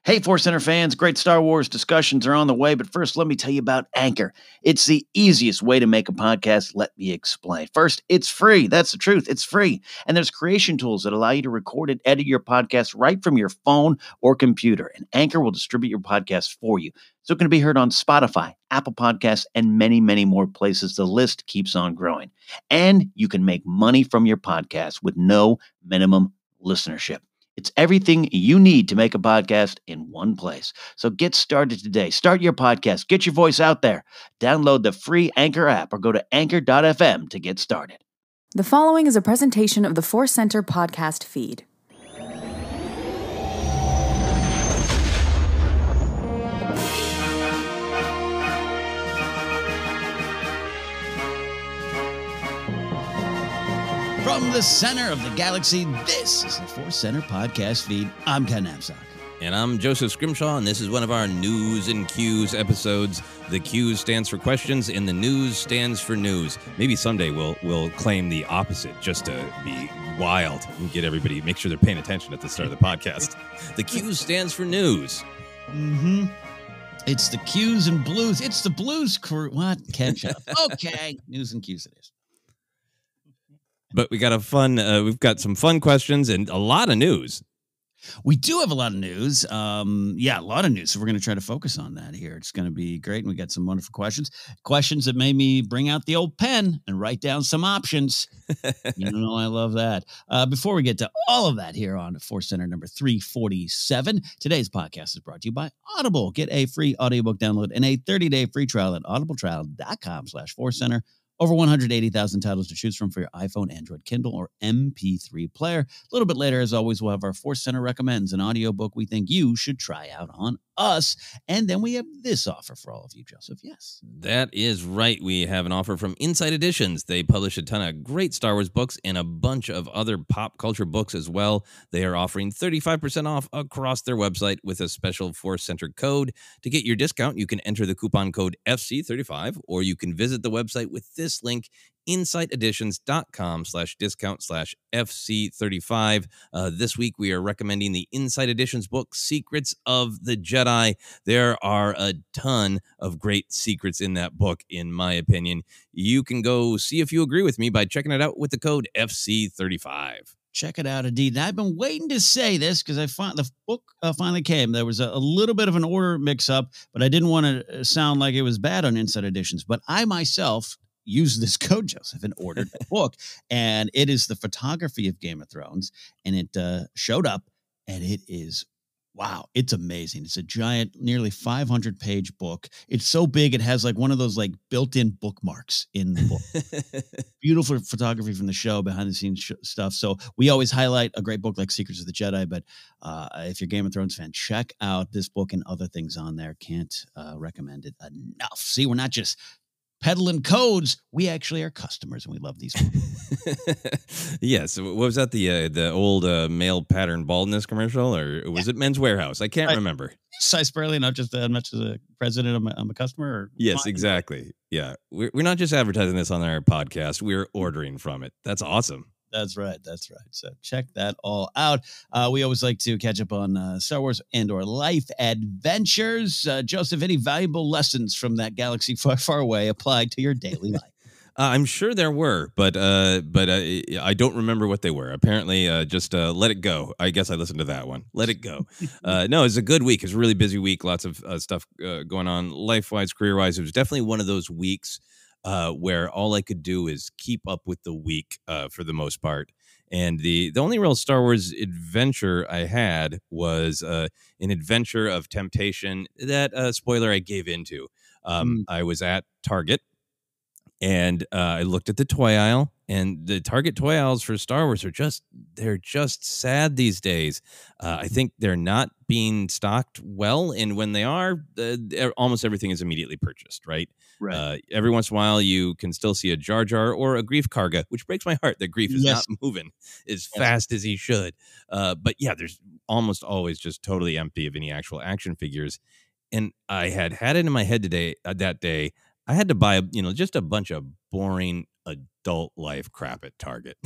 Hey, Force Center fans, great Star Wars discussions are on the way, but first, let me tell you about Anchor. It's the easiest way to make a podcast. Let me explain. First, it's free. That's the truth. It's free. And there's creation tools that allow you to record and edit your podcast right from your phone or computer. And Anchor will distribute your podcast for you. So it can be heard on Spotify, Apple Podcasts, and many, many more places. The list keeps on growing. And you can make money from your podcast with no minimum listenership. It's everything you need to make a podcast in one place. So get started today. Start your podcast. Get your voice out there. Download the free Anchor app or go to anchor.fm to get started. The following is a presentation of the Force Center podcast feed. From the center of the galaxy, this is the Force Center podcast feed. I'm Ken Knapsack. And I'm Joseph Scrimshaw, and this is one of our News and Cues episodes. The Cues stands for questions, and the News stands for news. Maybe someday we'll claim the opposite, just to be wild and get everybody, make sure they're paying attention at the start of the podcast. The Cues stands for news. Mm-hmm. It's the Cues and Blues. It's the Blues crew. What? Catch up. Okay. News and Cues it is. But we got we've got some fun questions and a lot of news. We do have a lot of news. A lot of news. So we're going to try to focus on that here. It's going to be great. And we got some wonderful questions. Questions that made me bring out the old pen and write down some options. You know, I love that. Before we get to all of that here on Force Center number 347, today's podcast is brought to you by Audible. Get a free audiobook download and a 30-day free trial at audibletrial.com/ForceCenter. Over 180,000 titles to choose from for your iPhone, Android, Kindle, or MP3 player. A little bit later, as always, we'll have our Force Center Recommends, an audiobook we think you should try out on us. And then we have this offer for all of you, Joseph. Yes. That is right. We have an offer from Inside Editions. They publish a ton of great Star Wars books and a bunch of other pop culture books as well. They are offering 35% off across their website with a special Force Center code. To get your discount, you can enter the coupon code FC35, or you can visit the website with this link, insideeditions.com/discount/FC35. This week, we are recommending the Inside Editions book, Secrets of the Jedi. There are a ton of great secrets in that book, in my opinion. You can go see if you agree with me by checking it out with the code FC35. Check it out, indeed. And I've been waiting to say this because the book finally came. There was a little bit of an order mix-up, but I didn't want to sound like it was bad on Inside Editions. But I myself used this code, Joseph, and ordered the book. And it is the photography of Game of Thrones. And it showed up, and it is, wow, it's amazing. It's a giant, nearly 500-page book. It's so big, it has like one of those like built-in bookmarks in the book. Beautiful photography from the show, behind-the-scenes stuff. So we always highlight a great book like Secrets of the Jedi, but if you're a Game of Thrones fan, check out this book and other things on there. Can't recommend it enough. See, we're not just peddling codes, we actually are customers, and we love these people. Yes. What was that? The old male pattern baldness commercial, or was it Men's Warehouse? I can't remember. Size Burley, not just as much as a president, I'm a customer. Or yes, exactly. Yeah, we're not just advertising this on our podcast; we're ordering from it. That's awesome. That's right. So check that all out. We always like to catch up on Star Wars and/or life adventures. Joseph, any valuable lessons from that galaxy far, far away applied to your daily life? I'm sure there were, but I don't remember what they were. Apparently, just let it go. I guess I listened to that one. Let it go. No, it's a good week. It's a really busy week. Lots of stuff going on life-wise, career-wise. It was definitely one of those weeks where all I could do is keep up with the week for the most part. And the only real Star Wars adventure I had was an adventure of temptation that, spoiler, I gave into. I was at Target, and I looked at the toy aisle, and the Target toy aisles for Star Wars they're just sad these days. I think they're not being stocked well, and when they are, almost everything is immediately purchased, right? Right. Every once in a while, you can still see a Jar Jar or a Grief Karga, which breaks my heart that Grief is not moving as fast as he should. But yeah, there's almost always just totally empty of any actual action figures. And I had it in my head that day, I had to buy, just a bunch of boring adult life crap at Target.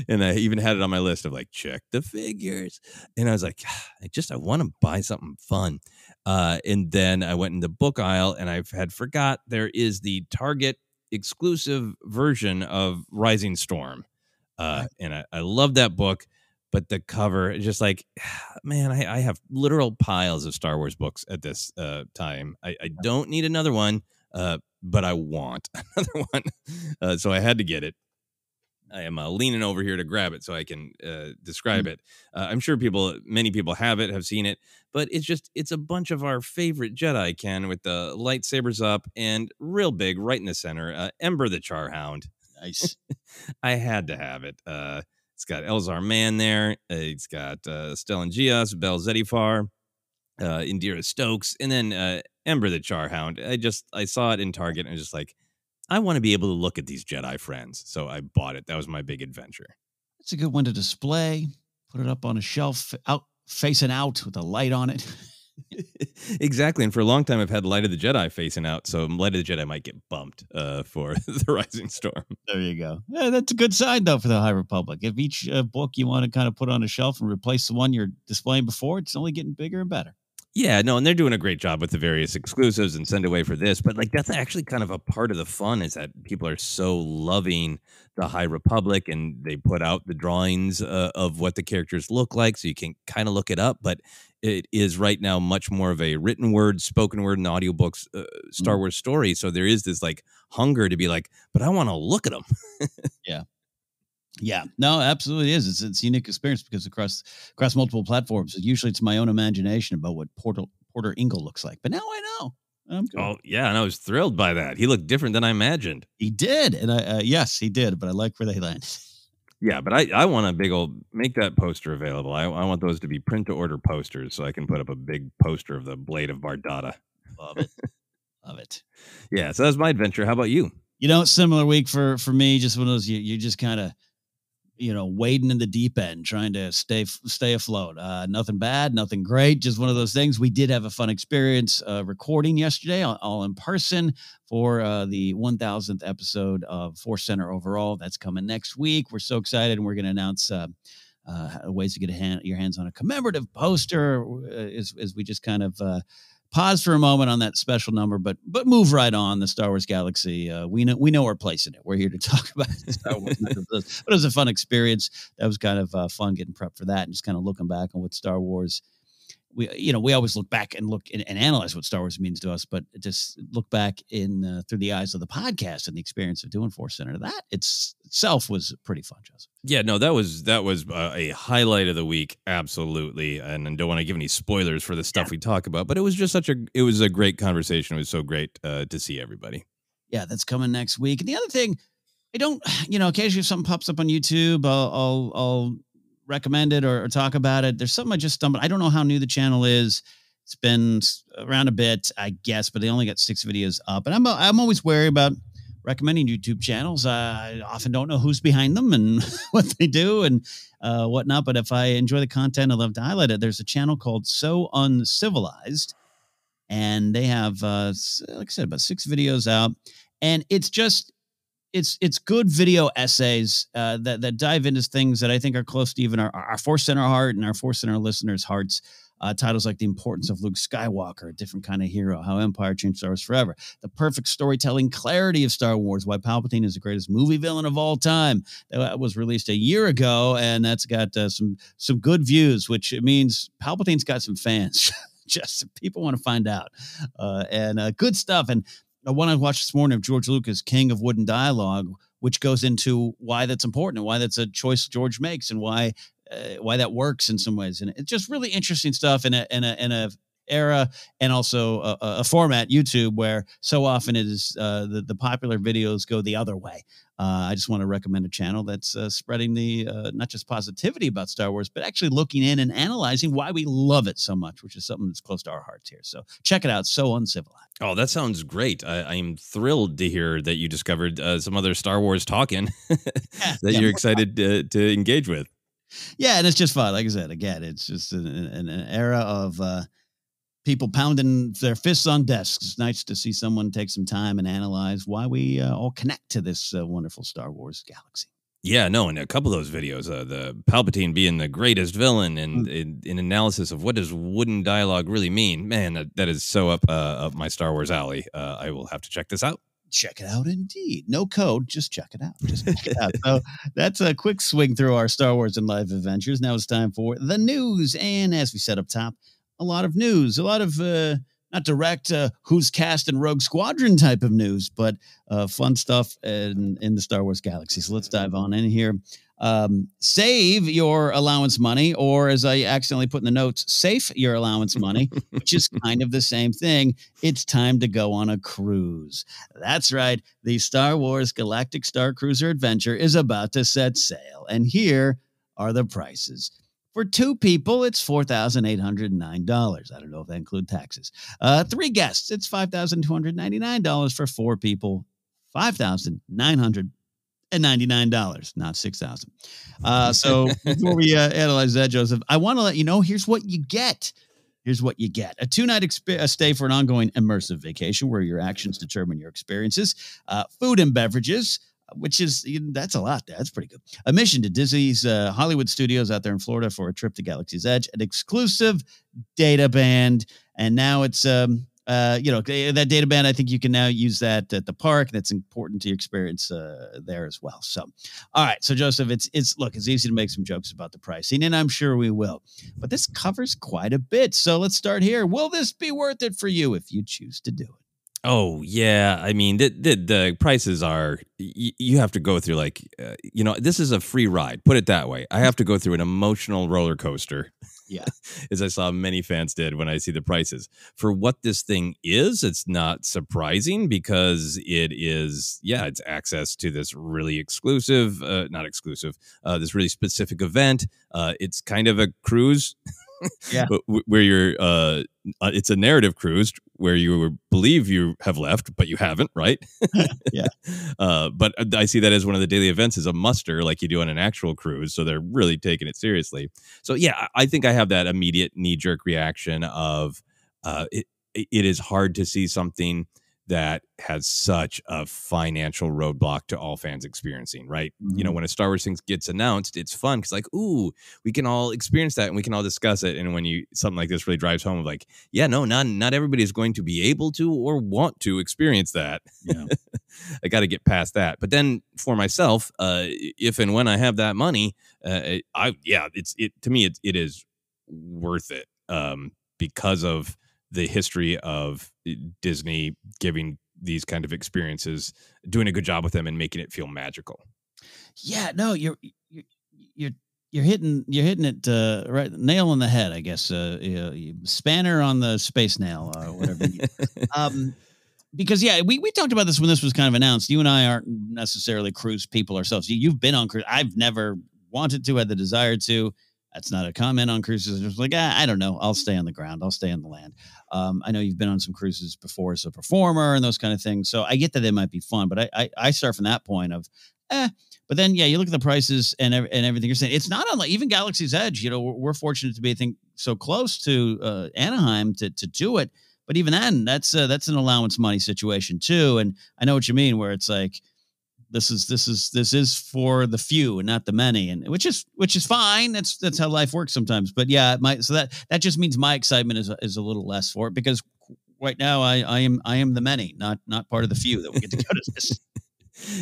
And I even had it on my list of like, check the figures. And I was like, I want to buy something fun. And then I went in the book aisle and I had forgot there is the Target exclusive version of Rising Storm. And I love that book, but the cover is just like, man, I have literal piles of Star Wars books at this time. I don't need another one, but I want another one. So I had to get it. I am leaning over here to grab it so I can describe it. I'm sure many people have seen it, but it's a bunch of our favorite Jedi, Ken, with the lightsabers up and real big right in the center. Ember the Charhound. Nice. I had to have it. It's got Elzar Mann there. It's got Stellan Gios, Bel Zetifar, Indira Stokes, and then Ember the Charhound. I saw it in Target and I was just like, I want to be able to look at these Jedi friends. So I bought it. That was my big adventure. It's a good one to display. Put it up on a shelf facing out with a light on it. Exactly. And for a long time, I've had Light of the Jedi facing out. So Light of the Jedi might get bumped for the Rising Storm. There you go. Yeah, that's a good sign, though, for the High Republic. If each book you want to kind of put on a shelf and replace the one you're displaying before, it's only getting bigger and better. Yeah, no, and they're doing a great job with the various exclusives and send away for this. But like that's actually kind of a part of the fun is that people are so loving the High Republic and they put out the drawings of what the characters look like so you can kind of look it up. But it is right now much more of a written word, spoken word, and audiobooks Star Wars story. So there is this like hunger to be like, but I want to look at them. Yeah. Yeah, no, absolutely is. It's a unique experience because across multiple platforms, usually it's my own imagination about what Porter Ingle looks like. But now I know. Oh, yeah, and I was thrilled by that. He looked different than I imagined. He did, and yes, he did. But I like where they landed. Yeah, but I want a big old make that poster available. I want those to be print to order posters so I can put up a big poster of the Blade of Bardata. Love it, love it. Yeah, so that's my adventure. How about you? Similar week for me. Just one of those you just kind of wading in the deep end, trying to stay afloat. Nothing bad, nothing great. Just one of those things. We did have a fun experience recording yesterday, all in person for the 1000th episode of Force Center Overall. That's coming next week. We're so excited, and we're going to announce ways to get your hands on a commemorative poster as we just kind of pause for a moment on that special number, but move right on the Star Wars galaxy. We know our place in it. We're here to talk about Star Wars, but it was a fun experience. That was kind of fun getting prepped for that and just kind of looking back on what Star Wars. We always look back and look and analyze what Star Wars means to us, but just look back in through the eyes of the podcast and the experience of doing Force Center. That itself was pretty fun, Joseph. Yeah, no, that was a highlight of the week, absolutely. And I don't want to give any spoilers for the stuff we talk about, but it was just it was a great conversation. It was so great to see everybody. Yeah, that's coming next week. And the other thing, I don't, occasionally if something pops up on YouTube, I'll recommend it or talk about it. There's something I just stumbled. I don't know how new the channel is. It's been around a bit, I guess, but they only got 6 videos up. And I'm always wary about recommending YouTube channels. I often don't know who's behind them and what they do and whatnot. But if I enjoy the content, I love to highlight it. There's a channel called So Uncivilized, and they have, like I said, about 6 videos out, and it's just. It's good video essays that dive into things that I think are close to even our Force Center heart and our Force Center listeners' hearts. Titles like The Importance of Luke Skywalker, A Different Kind of Hero, How Empire Changed Star Wars Forever, The Perfect Storytelling Clarity of Star Wars, Why Palpatine is the Greatest Movie Villain of All Time. That was released a year ago, and that's got some good views, which means Palpatine's got some fans. Just people want to find out. And good stuff. And one I watched this morning of George Lucas, King of Wooden Dialogue, which goes into why that's important and why that's a choice George makes and why that works in some ways. And it's just really interesting stuff in a era and also a format, YouTube, where so often it is the popular videos go the other way. I just want to recommend a channel that's spreading the not just positivity about Star Wars, but actually looking in and analyzing why we love it so much, which is something that's close to our hearts here. So check it out. So Uncivilized. Oh, that sounds great. I'm thrilled to hear that you discovered some other Star Wars talking you're excited to engage with. Yeah, and it's just fun. Like I said, again, it's just an era of people pounding their fists on desks. It's nice to see someone take some time and analyze why we all connect to this wonderful Star Wars galaxy. Yeah, no, and a couple of those videos, the Palpatine being the greatest villain, and in analysis of what does wooden dialogue really mean, man, that is so up my Star Wars alley. I will have to check this out. Check it out, indeed. No code, just check it out. Just check it out. So that's a quick swing through our Star Wars and Life adventures. Now it's time for the news, and as we said up top, a lot of news, a lot of not direct who's cast in Rogue Squadron type of news, but fun stuff in the Star Wars galaxy. So let's dive on in here. Save your allowance money, or as I accidentally put in the notes, safe your allowance money, which is kind of the same thing. It's time to go on a cruise. That's right. The Star Wars Galactic Star Cruiser adventure is about to set sail. And here are the prices. For 2 people, it's $4,809. I don't know if that includes taxes. 3 guests, it's $5,299. For 4 people, $5,999, not $6,000. So before we analyze that, Joseph, I want to let you know, here's what you get. Here's what you get. A 2-night stay for an ongoing immersive vacation where your actions determine your experiences. Food and beverages, which is, that's a lot there. That's pretty good. Admission to Disney's Hollywood Studios out there in Florida for a trip to Galaxy's Edge, an exclusive data band. And now it's, that data band, I think you can now use that at the park. That's important to your experience there as well. So, all right. So Joseph, it's easy to make some jokes about the pricing, and I'm sure we will, but this covers quite a bit. So let's start here. Will this be worth it for you if you choose to do it? Oh, yeah. I mean, the prices are, you have to go through this is a free ride. Put it that way. I have to go through an emotional roller coaster. Yeah. As I saw many fans did when I see the prices. For what this thing is, it's not surprising because it is, it's access to this really exclusive, this really specific event. It's kind of a cruise. Yeah. Where you're it's a narrative cruise where you believe you have left, but you haven't, right? Yeah. But I see that as one of the daily events is a muster like you do on an actual cruise. So they're really taking it seriously. So yeah, I think I have that immediate knee-jerk reaction of it is hard to see something that has such a financial roadblock to all fans experiencing, right? Mm-hmm. You know, when a Star Wars thing gets announced, it's fun because ooh, we can all experience that and we can all discuss it. And when something like this really drives home of not everybody is going to be able to or want to experience that. Yeah. I got to get past that. But then for myself, if and when I have that money, to me, it is worth it because of the history of Disney giving these kind of experiences, doing a good job with them and making it feel magical. Yeah, no, you're hitting it right, nail on the head, I guess. Spanner on the space nail, or whatever. Because we talked about this when this was kind of announced. You and I aren't necessarily cruise people ourselves. You've been on cruise. I've never wanted to, had the desire to. That's not a comment on cruises. It's like, I don't know. I'll stay on the ground. I'll stay on the land. I know you've been on some cruises before as a performer and those kind of things. So I get that it might be fun, but I start from that point of, but then, you look at the prices and everything you're saying. It's not unlike even Galaxy's Edge. We're fortunate to be, I think, so close to Anaheim to do it. But even then, that's an allowance money situation too. And I know what you mean, where it's like, this is for the few and not the many, and which is fine. That's how life works sometimes. But so that just means my excitement is a little less for it, because right now I am the many, not part of the few that we get to go to this.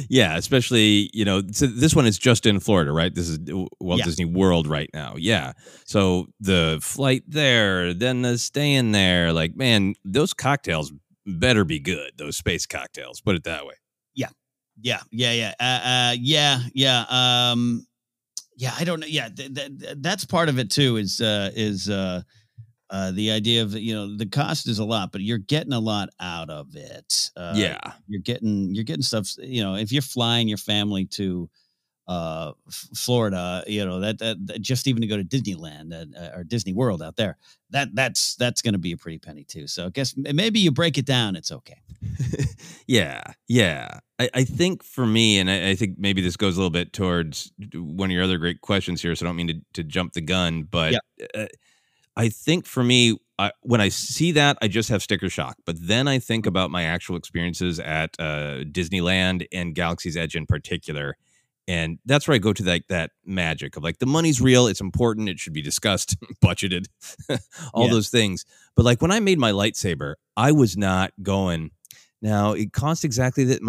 Yeah, especially, so this one is just in Florida, right? This is Walt Disney World right now. Yeah. So the flight there, then the stay in there, man, those cocktails better be good. Those space cocktails, put it that way. Yeah. I don't know. Yeah. That's part of it too, is the idea of, the cost is a lot, but you're getting a lot out of it. You're getting stuff, if you're flying your family to Florida, that just even to go to Disneyland or Disney World out there, that's going to be a pretty penny too. So I guess maybe you break it down, it's okay. Yeah. I think for me, and I think maybe this goes a little bit towards one of your other great questions here, so I don't mean to jump the gun, but I think for me, when I see that, I just have sticker shock. But then I think about my actual experiences at Disneyland and Galaxy's Edge in particular, And that's where I go to that magic of like, the money's real, it's important, it should be discussed, budgeted, all those things. But like when I made my lightsaber, I was not going, now it cost exactly this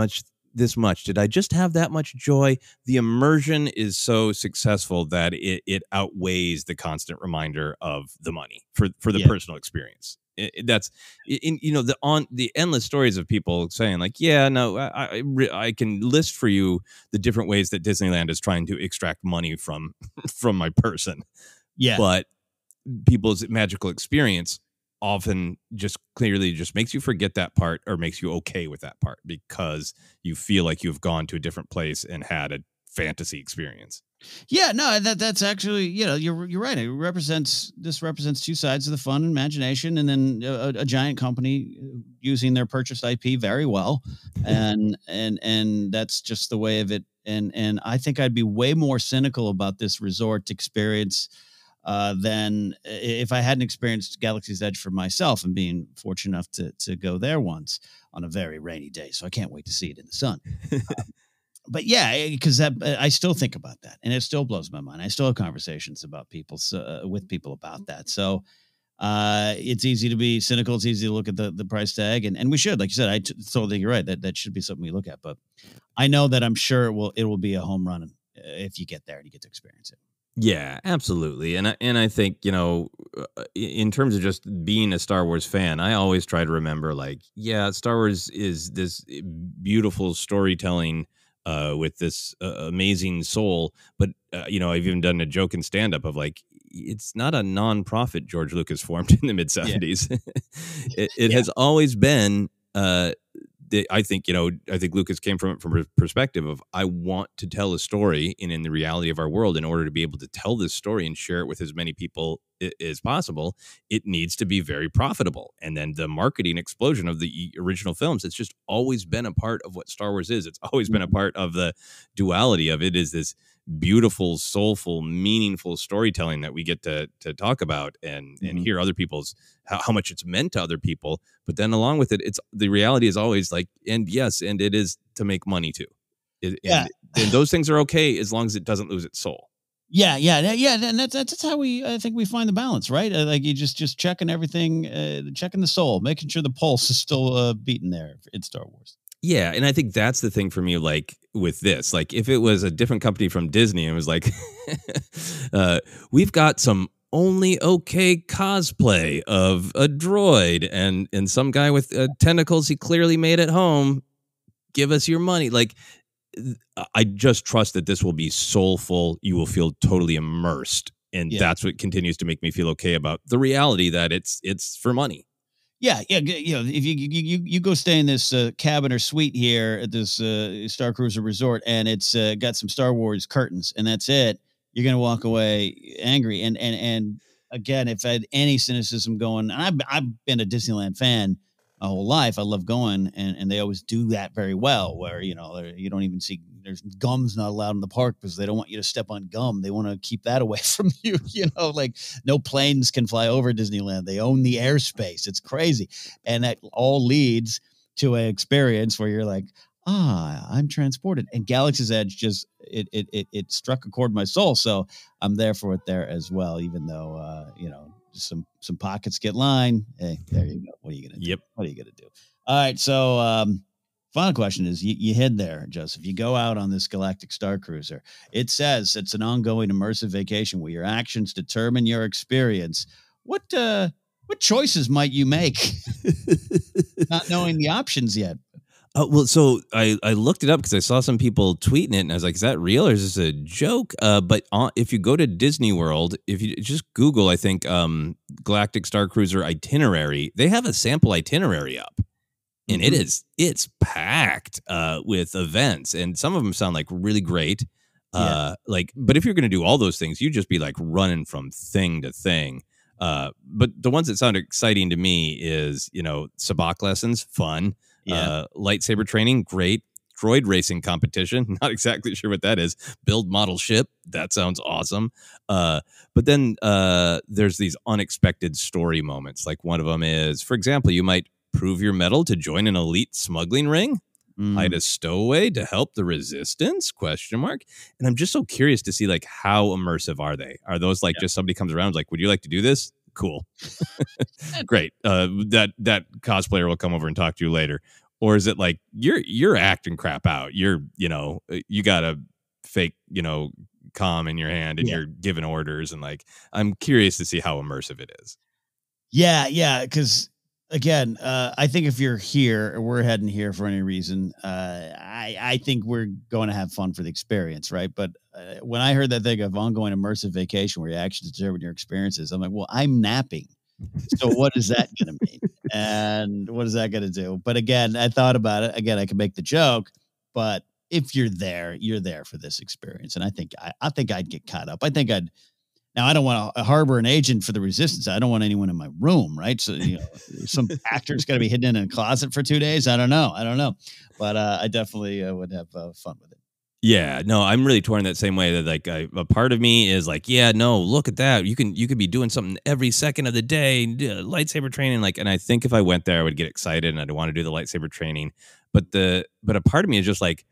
much. Did I just have that much joy? The immersion is so successful that it outweighs the constant reminder of the money for the personal experience. That's the endless stories of people saying like, yeah, no, I can list for you the different ways that Disneyland is trying to extract money from my person. Yeah. But people's magical experience often just clearly just makes you forget that part, or makes you okay with that part, because you feel like you've gone to a different place and had a fantasy experience. Yeah, no, that's actually, you're right. This represents two sides of the fun and imagination, and then a giant company using their purchased IP very well, and that's just the way of it. And I think I'd be way more cynical about this resort experience than if I hadn't experienced Galaxy's Edge for myself, and being fortunate enough to go there once on a very rainy day. So I can't wait to see it in the sun. But yeah, because I still think about that, and it still blows my mind. I still have conversations about with people about that. So it's easy to be cynical. It's easy to look at the price tag, and we should, like you said, I totally think you're right. That should be something we look at. But I know that I'm sure it will be a home run if you get there and you get to experience it. Yeah, absolutely. And I think, in terms of just being a Star Wars fan, I always try to remember, like, yeah, Star Wars is this beautiful storytelling with this amazing soul. But, I've even done a joke in stand-up of like, it's not a non-profit George Lucas formed in the mid-70s. Yeah. It has always been I think Lucas came from it from a perspective of, I want to tell a story in the reality of our world. In order to be able to tell this story and share it with as many people as possible, it needs to be very profitable. And then the marketing explosion of the original films, it's just always been a part of what Star Wars is. It's always been a part of the duality of it, is this beautiful, soulful, meaningful storytelling that we get to talk about and hear other people's, how much it's meant to other people. But then along with it, it's the reality is always like, and it is to make money too. And those things are okay as long as it doesn't lose its soul. Yeah. And that's how I think we find the balance, right? Like you just checking everything, checking the soul, making sure the pulse is still beating there in Star Wars. Yeah, and I think that's the thing for me, like, with this. Like, if it was a different company from Disney and was like, we've got some only okay cosplay of a droid and some guy with tentacles he clearly made at home, give us your money. Like, I just trust that this will be soulful. You will feel totally immersed. And that's what continues to make me feel okay about the reality that it's for money. Yeah. If you go stay in this cabin or suite here at this Star Cruiser Resort, and it's got some Star Wars curtains, and that's it, you're gonna walk away angry. And again, if I had any cynicism going, and I've been a Disneyland fan my whole life. I love going, and they always do that very well. Where you don't even see, there's gum's not allowed in the park because they don't want you to step on gum. They want to keep that away from you. Like no planes can fly over Disneyland. They own the airspace. It's crazy, and that all leads to an experience where you're like, I'm transported. And Galaxy's Edge just it struck a chord in my soul. So I'm there for it there as well. Even though some pockets get lined. Hey, there you go. What are you gonna do? Yep. What are you gonna do? All right. So final question is, you head there, Joseph. You go out on this Galactic Star Cruiser. It says it's an ongoing immersive vacation where your actions determine your experience. What choices might you make? Not knowing the options yet. Well, so I looked it up because I saw some people tweeting it, and I was like, is that real or is this a joke? But if you go to Disney World, if you just Google, I think, Galactic Star Cruiser itinerary, they have a sample itinerary up. And it's packed with events, and some of them sound like really great. But if you're going to do all those things, you'd just be like running from thing to thing. But the ones that sound exciting to me is, sabacc lessons, fun. Lightsaber training, great. Droid racing competition, not exactly sure what that is. Build model ship, that sounds awesome. But then there's these unexpected story moments. Like one of them is, for example, you might prove your mettle to join an elite smuggling ring. hide a stowaway to help the resistance? ? And I'm just so curious to see like how immersive are they? Are those like just somebody comes around like, would you like to do this? Cool. Great. That cosplayer will come over and talk to you later. Or is it like you're acting crap out? You got a fake, comm in your hand and you're giving orders, and like I'm curious to see how immersive it is. Yeah, because again, I think if you're here or we're heading here for any reason, I think we're going to have fun for the experience, right? But when I heard that thing of ongoing immersive vacation where you actually determine your experiences, I'm like, well, I'm napping. So what is that going to mean? And what is that going to do? But again, I thought about it. Again, I can make the joke, but if you're there for this experience. And I think I'd get caught up. Now, I don't want to harbor an agent for the resistance. I don't want anyone in my room, right? So, some actor's got to be hidden in a closet for 2 days. I don't know. But I definitely would have fun with it. Yeah, no, I'm really torn that same way. That like a part of me is like, yeah, no, look at that. You could be doing something every second of the day, lightsaber training. Like, and I think if I went there, I would get excited and I'd want to do the lightsaber training. But a part of me is just like,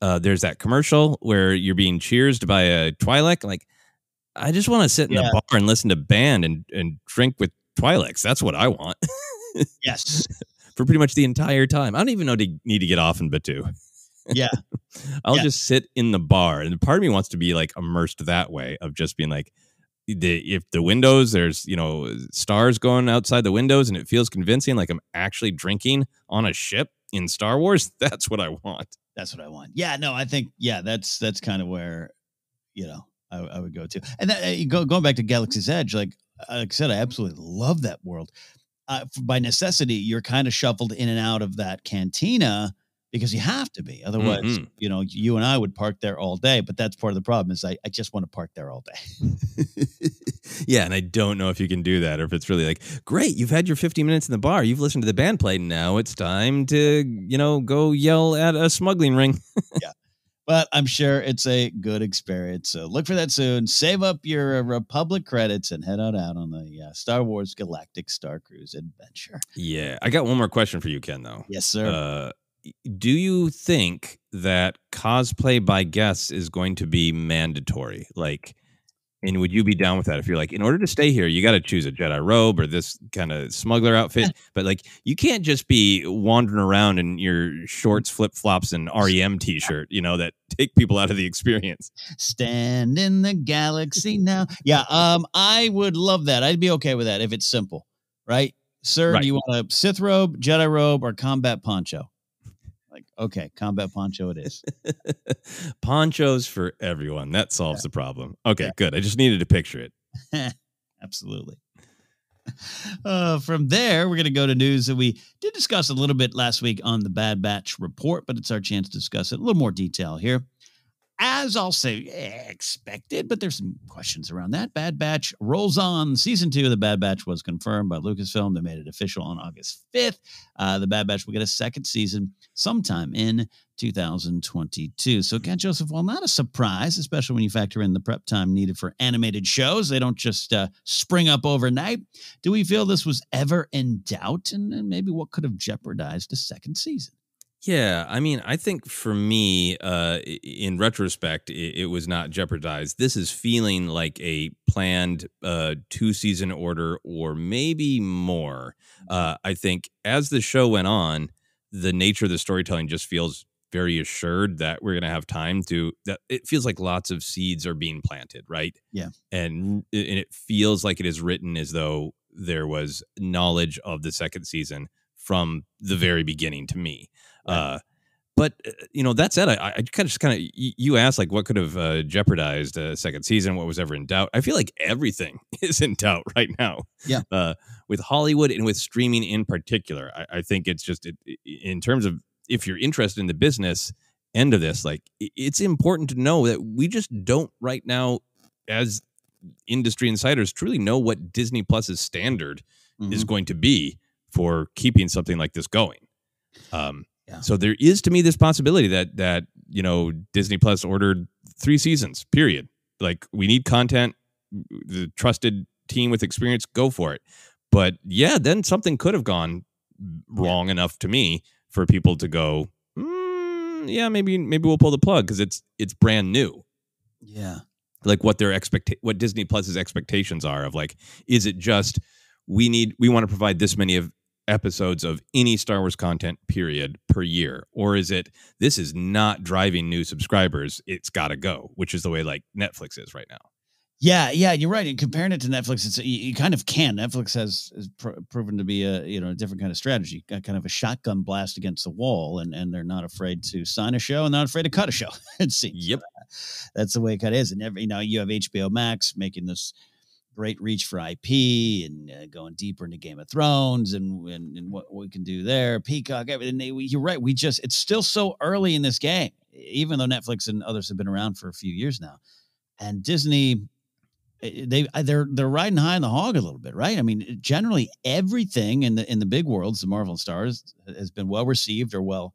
there's that commercial where you're being cheersed by a Twi'lek. Like, I just want to sit in the bar and listen to band and drink with Twi'leks. That's what I want. Yes. For pretty much the entire time. I don't even need to get off in Batu. Yeah. I'll just sit in the bar. And part of me wants to be like immersed that way of just being like, if the windows, there's, stars going outside the windows and it feels convincing, like I'm actually drinking on a ship in Star Wars. That's what I want. That's what I want. Yeah, no, I think, that's kind of where, I would go to. And that, going back to Galaxy's Edge, like I said, I absolutely love that world. By necessity, you're kind of shuffled in and out of that cantina because you have to be. Otherwise, you and I would park there all day. But that's part of the problem is I just want to park there all day. Yeah, and I don't know if you can do that or if it's really like, great, you've had your 15 minutes in the bar. You've listened to the band play. Now it's time to, go yell at a smuggling ring. Yeah. But I'm sure it's a good experience. So look for that soon. Save up your Republic credits and head out on the Star Wars Galactic Star Cruise adventure. Yeah. I got one more question for you, Ken, though. Yes, sir. Do you think that cosplay by guests is going to be mandatory? Like, and would you be down with that? If you're like, in order to stay here, you got to choose a Jedi robe or this kind of smuggler outfit. But like, you can't just be wandering around in your shorts, flip flops, and REM t-shirt, that take people out of the experience. Stand in the galaxy now. Yeah. I would love that. I'd be okay with that if it's simple, right? Sir, do you want a Sith robe, Jedi robe, or combat poncho? Like, okay, combat poncho it is. Ponchos for everyone. That solves the problem. Okay, good. I just needed to picture it. Absolutely. From there, we're going to go to news that we did discuss a little bit last week on the Bad Batch report, but it's our chance to discuss it in a little more detail here. As I'll say, expected, but there's some questions around that. Bad Batch rolls on. Season 2 of The Bad Batch was confirmed by Lucasfilm. They made it official on August 5th. The Bad Batch will get a second season sometime in 2022. So, Ken Joseph, while not a surprise, especially when you factor in the prep time needed for animated shows, they don't just spring up overnight. Do we feel this was ever in doubt? And maybe what could have jeopardized a second season? Yeah, I mean, I think for me, in retrospect, it was not jeopardized. This is feeling like a planned 2-season order or maybe more. I think as the show went on, the nature of the storytelling just feels very assured that we're going to have time that it feels like lots of seeds are being planted, right? Yeah. And it feels like it is written as though there was knowledge of the second season from the very beginning to me. Right. But that said, I kind of you asked like what could have jeopardized a second season, what was ever in doubt. I feel like everything is in doubt right now. Yeah. With Hollywood and with streaming in particular, I think it's just in terms of if you're interested in the business end of this, like it's important to know that we just don't right now, as industry insiders, truly know what Disney Plus's standard is going to be for keeping something like this going. So there is, to me, this possibility that Disney Plus ordered 3 seasons, period. Like, we need content, the trusted team with experience, go for it. But yeah, then something could have gone wrong enough to me for people to go, yeah, maybe we'll pull the plug because it's brand new. Yeah. Like what what Disney Plus's expectations are of like, is it just we want to provide this many of episodes of any Star Wars content period per year, or is it this is not driving new subscribers, it's got to go, which is the way like Netflix is right now. Yeah, you're right. And comparing it to Netflix, it's you kind of can. Netflix has proven to be a different kind of strategy, kind of a shotgun blast against the wall, and they're not afraid to sign a show and not afraid to cut a show. It seems. Yep, that's the way it kind of is. And you have HBO Max making this great reach for IP and going deeper into Game of Thrones and what we can do there. Peacock, everything. You're right. It's still so early in this game, even though Netflix and others have been around for a few years now, and Disney. They're riding high on the hog a little bit, right? I mean, generally everything in the big worlds, the Marvel stars, has been well received or well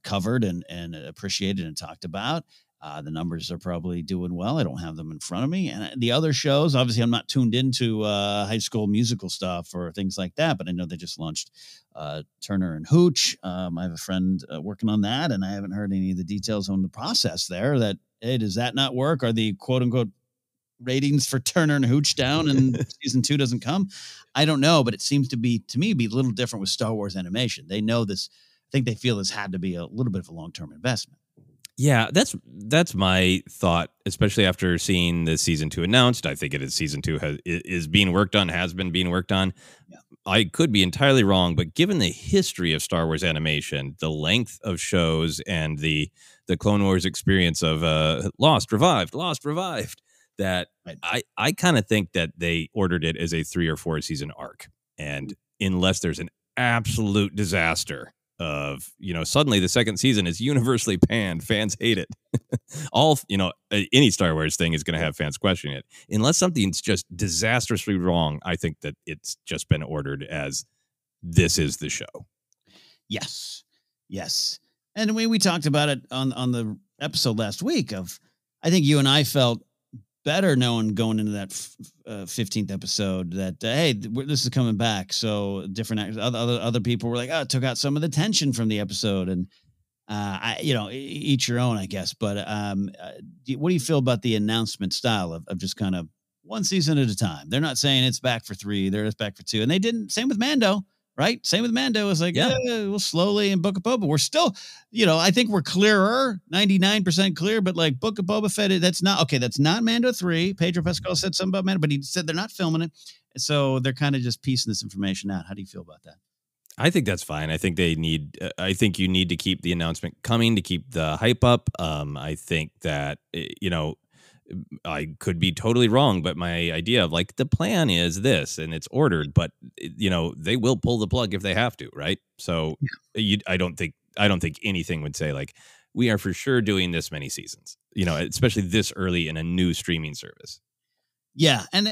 covered and appreciated and talked about. The numbers are probably doing well. I don't have them in front of me. And the other shows, obviously, I'm not tuned into High School Musical stuff or things like that, but I know they just launched Turner and Hooch. I have a friend working on that, and I haven't heard any of the details on the process there. Hey, does that not work? Are the quote unquote ratings for Turner and Hooch down and season 2 doesn't come? I don't know, but it seems to me be a little different with Star Wars animation. They know this. I think they feel this had to be a little bit of a long-term investment. Yeah, that's my thought, especially after seeing the season 2 announced. I think it is season 2 is being worked on, has been being worked on. Yeah. I could be entirely wrong, but given the history of Star Wars animation, the length of shows, and the Clone Wars experience of Lost, Revived, that right. I kind of think that they ordered it as a 3 or 4 season arc. And unless there's an absolute disaster of, suddenly the second season is universally panned, fans hate it. Any Star Wars thing is going to have fans questioning it. Unless something's just disastrously wrong, I think that it's just been ordered as this is the show. Yes. And we talked about it on the episode last week I think you and I felt better knowing going into that 15th episode that hey, this is coming back. So different actors, other people were like, it took out some of the tension from the episode, and each your own, I guess. But what do you feel about the announcement style of just kind of one season at a time? They're not saying it's back for 3, they're just back for 2, and they didn't. Same with Mando. Right. Same with Mando. It's like, we'll slowly in Book of Boba. We're still, I think we're clearer, 99% clear, but like Book of Boba Fett, that's not Mando 3. Pedro Pascal said something about Mando, but he said they're not filming it. So they're kind of just piecing this information out. How do you feel about that? I think that's fine. I think I think you need to keep the announcement coming to keep the hype up. I think that, I could be totally wrong, but my idea of like the plan is this and it's ordered, but they will pull the plug if they have to, right? So I don't think anything would say like we are for sure doing this many seasons, especially this early in a new streaming service. Yeah, and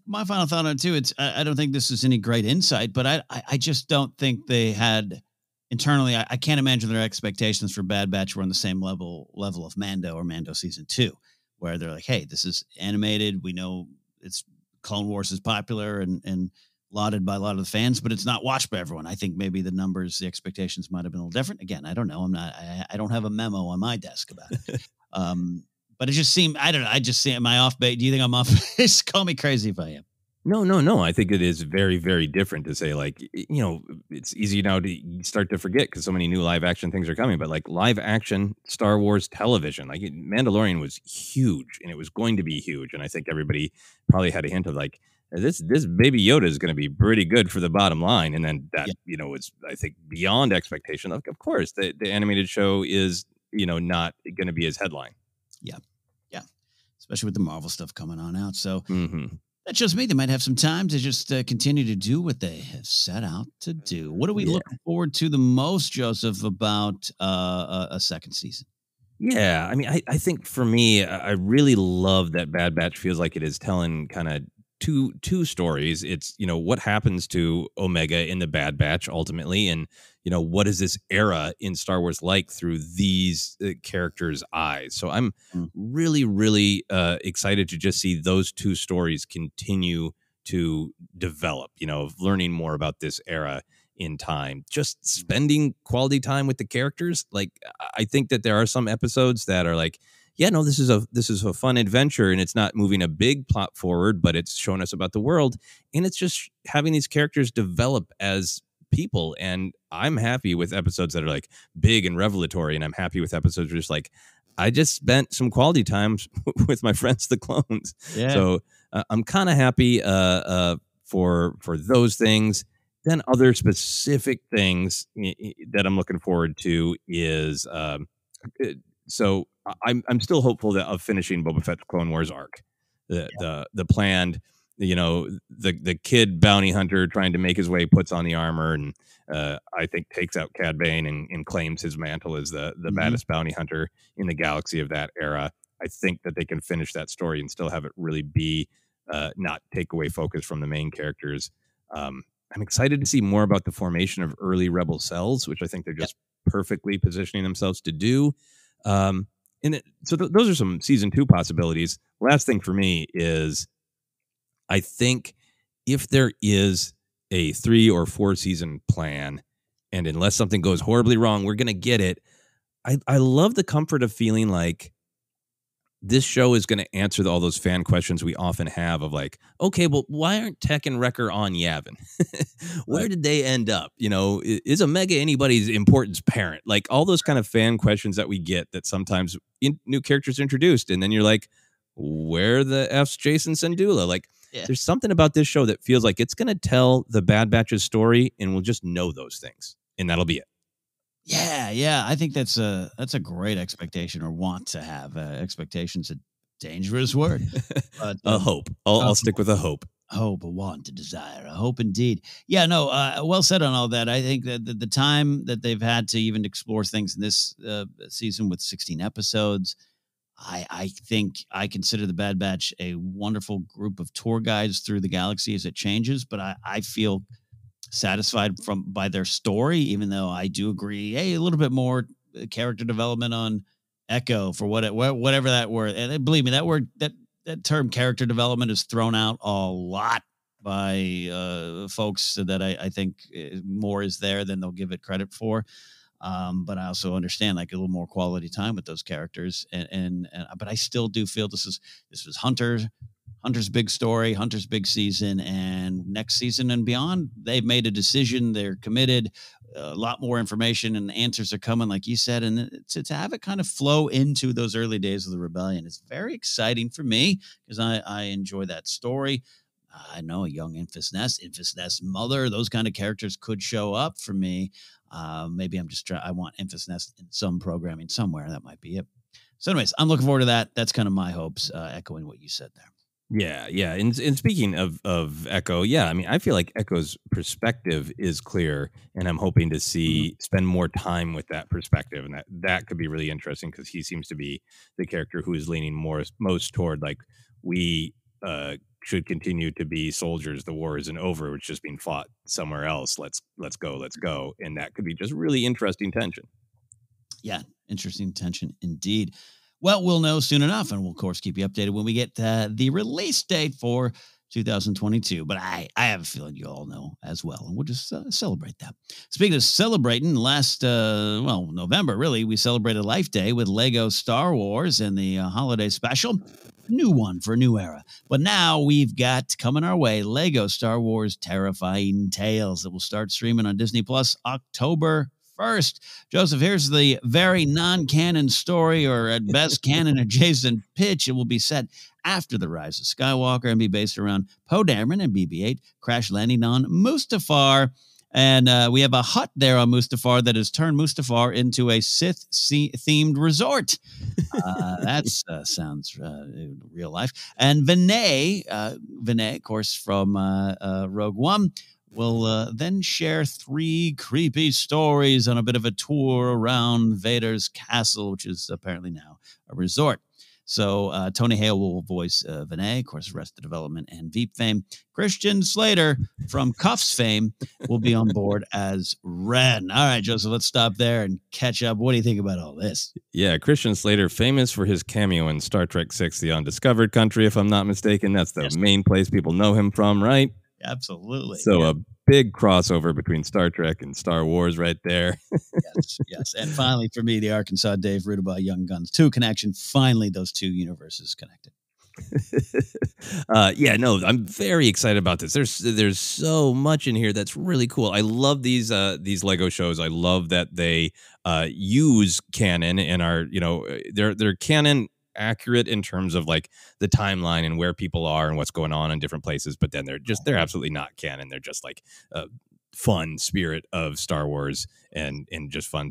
my final thought on it too, I don't think this is any great insight, but I just don't think they had internally. I can't imagine their expectations for Bad Batch were on the same level of Mando or Mando season 2. Where they're like, hey, this is animated. We know it's Clone Wars is popular and lauded by a lot of the fans, but it's not watched by everyone. I think maybe the numbers, the expectations might have been a little different. Again, I don't know. I don't have a memo on my desk about it. But it just seemed, I don't know. I just see, am I off base? Do you think I'm off base? Call me crazy if I am. No. I think it is very, very different to say like, it's easy now to start to forget because so many new live action things are coming, but like live action Star Wars television, like Mandalorian was huge and it was going to be huge. And I think everybody probably had a hint of like, this baby Yoda is going to be pretty good for the bottom line. And then that, was, I think, beyond expectation. Of course, the animated show is, not going to be his headline. Yeah. Especially with the Marvel stuff coming on out. So, That's just me. They might have some time to just continue to do what they have set out to do. What are we looking forward to the most, Joseph, about a second season? Yeah, I mean, I think for me, I really love that Bad Batch feels like it is telling kind of two stories. It's, what happens to Omega in the Bad Batch ultimately, and what is this era in Star Wars like through these characters' eyes. So I'm really, really excited to just see those two stories continue to develop, of learning more about this era in time. Just spending quality time with the characters. Like, I think that there are some episodes that are like, yeah, no, this is a fun adventure, and it's not moving a big plot forward, but it's showing us about the world, and it's just having these characters develop as people. And I'm happy with episodes that are like big and revelatory, and I'm happy with episodes where just like, I just spent some quality time with my friends, the clones. Yeah. So I'm kind of happy for those things. Then other specific things that I'm looking forward to is so I'm still hopeful of finishing Boba Fett's Clone Wars arc, the planned, the kid bounty hunter trying to make his way, puts on the armor, and I think takes out Cad Bane and claims his mantle as the baddest bounty hunter in the galaxy of that era. I think that they can finish that story and still have it really be not take away focus from the main characters. I'm excited to see more about the formation of early rebel cells, which I think they're just perfectly positioning themselves to do. So those are some season 2 possibilities. Last thing for me is, I think if there is a 3 or 4 season plan, and unless something goes horribly wrong, we're going to get it. I love the comfort of feeling like this show is going to answer all those fan questions we often have of like, okay, well, why aren't Tech and Wrecker on Yavin? Where did they end up? Is Omega anybody's importance parent? Like all those kind of fan questions that we get that sometimes new characters introduced. And then you're like, where the F's Jason Syndulla? Like, there's something about this show that feels like it's going to tell the Bad Batch's story, and we'll just know those things, and that'll be it. Yeah. I think that's a great expectation, or want to have. Expectation's a dangerous word. But, a hope. I'll stick with a hope. Hope, a want, a desire, a hope indeed. Yeah, no, well said on all that. I think that the time that they've had to even explore things in this season with 16 episodes, I think I consider the Bad Batch a wonderful group of tour guides through the galaxy as it changes, but I feel satisfied by their story, even though I do agree, a little bit more character development on Echo for whatever that word. And believe me, that word, that term character development is thrown out a lot by folks that I think more is there than they'll give it credit for. But I also understand like a little more quality time with those characters, but I still do feel this was Hunter's big story, Hunter's big season, and next season and beyond, they've made a decision. They're committed. A lot more information and answers are coming, like you said, and to have it kind of flow into those early days of the rebellion is very exciting for me because I enjoy that story. I know a young Infus Nest mother, those kind of characters could show up for me. Maybe I want Infus Nest in some programming somewhere. That might be it. So anyways, I'm looking forward to that. That's kind of my hopes, echoing what you said there. Yeah. And speaking of Echo, I mean, I feel like Echo's perspective is clear, and I'm hoping to spend more time with that perspective, and that could be really interesting because he seems to be the character who is leaning most toward like we should continue to be soldiers. The war isn't over; it's just being fought somewhere else. Let's go, and that could be just really interesting tension. Yeah, interesting tension indeed. Well, we'll know soon enough, and we'll, of course, keep you updated when we get the release date for 2022. But I have a feeling you all know as well, and we'll just celebrate that. Speaking of celebrating, last November, really, we celebrated Life Day with Lego Star Wars and the holiday special. New one for a new era. But now we've got coming our way Lego Star Wars Terrifying Tales that will start streaming on Disney Plus October 1st. Joseph, here's the very non-canon story, or at best canon adjacent pitch. It will be set after the rise of Skywalker and be based around Poe Dameron and BB-8 crash landing on Mustafar. And we have a hut there on Mustafar that has turned Mustafar into a Sith-themed resort. That sounds real life. And Vinay, of course, from Rogue One, will then share 3 creepy stories on a bit of a tour around Vader's castle, which is apparently now a resort. So Tony Hale will voice Vinay, of course, Arrested Development and Veep fame. Christian Slater from Cuffs fame will be on board as Ren. All right, Joseph, let's stop there and catch up. What do you think about all this? Yeah, Christian Slater, famous for his cameo in Star Trek VI, The Undiscovered Country, if I'm not mistaken. That's the main place people know him from, right? Absolutely. So a big crossover between Star Trek and Star Wars right there. Yes. And finally, for me, the Arkansas Dave Rudabaugh Young Guns 2 connection. Finally, those two universes connected. Yeah, no, I'm very excited about this. There's so much in here that's really cool. I love these Lego shows. I love that they use canon and are, they're canon accurate in terms of like the timeline and where people are and what's going on in different places, but then they're absolutely not canon. They're just like fun spirit of Star Wars and just fun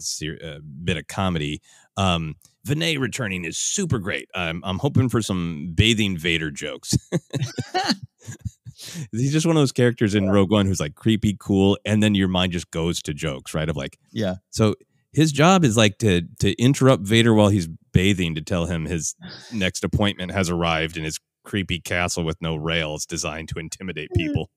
bit of comedy. Vinay returning is super great. I'm hoping for some bathing Vader jokes. He's just one of those characters in Rogue One who's like creepy, cool, and then your mind just goes to jokes, right? Of like, yeah. So his job is like to interrupt Vader while he's bathing to tell him his next appointment has arrived in his creepy castle with no rails designed to intimidate people.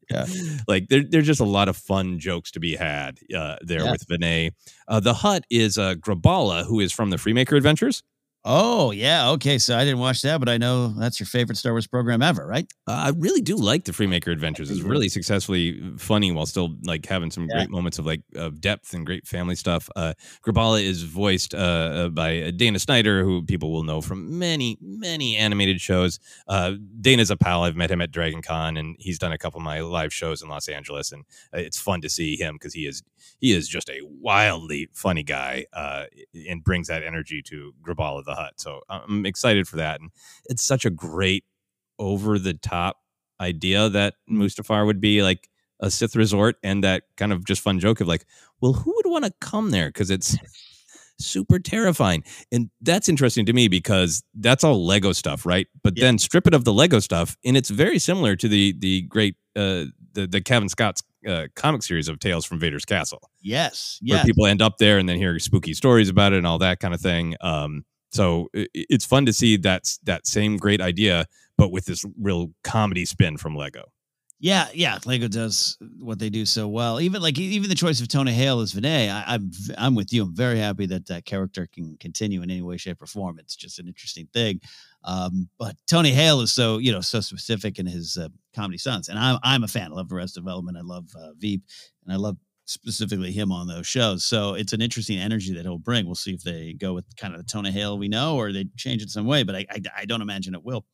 Yeah. Like there's just a lot of fun jokes to be had there with Vinay. The Hutt is Grabala, who is from the Freemaker Adventures. Oh, yeah. Okay. So I didn't watch that, but I know that's your favorite Star Wars program ever, right? I really do like the Freemaker Adventures. It's really successfully funny while still like having some great moments of like depth and great family stuff. Grabala is voiced by Dana Snyder, who people will know from many, many animated shows. Dana's a pal. I've met him at Dragon Con, and he's done a couple of my live shows in Los Angeles, and it's fun to see him because he is just a wildly funny guy and brings that energy to Grabala the Hutt. So I'm excited for that. And it's such a great over-the-top idea that Mustafar would be like a Sith resort, and that kind of just fun joke of like, well, who would want to come there? Because it's super terrifying. And that's interesting to me because that's all Lego stuff, right? But then strip it of the Lego stuff, and it's very similar to the great the Kevin Scott's comic series of Tales from Vader's Castle. Yes. Where people end up there and then hear spooky stories about it and all that kind of thing. So it's fun to see that same great idea, but with this real comedy spin from Lego. Yeah. Lego does what they do so well. Even the choice of Tony Hale as Vinay, I'm with you. I'm very happy that character can continue in any way, shape, or form. It's just an interesting thing. But Tony Hale is so specific in his comedy stunts, and I'm a fan. I love Arrested Development. I love Veep, and I love specifically him on those shows. So it's an interesting energy that he'll bring. We'll see if they go with kind of the Tony Hale we know, or they change it some way, but I don't imagine it will.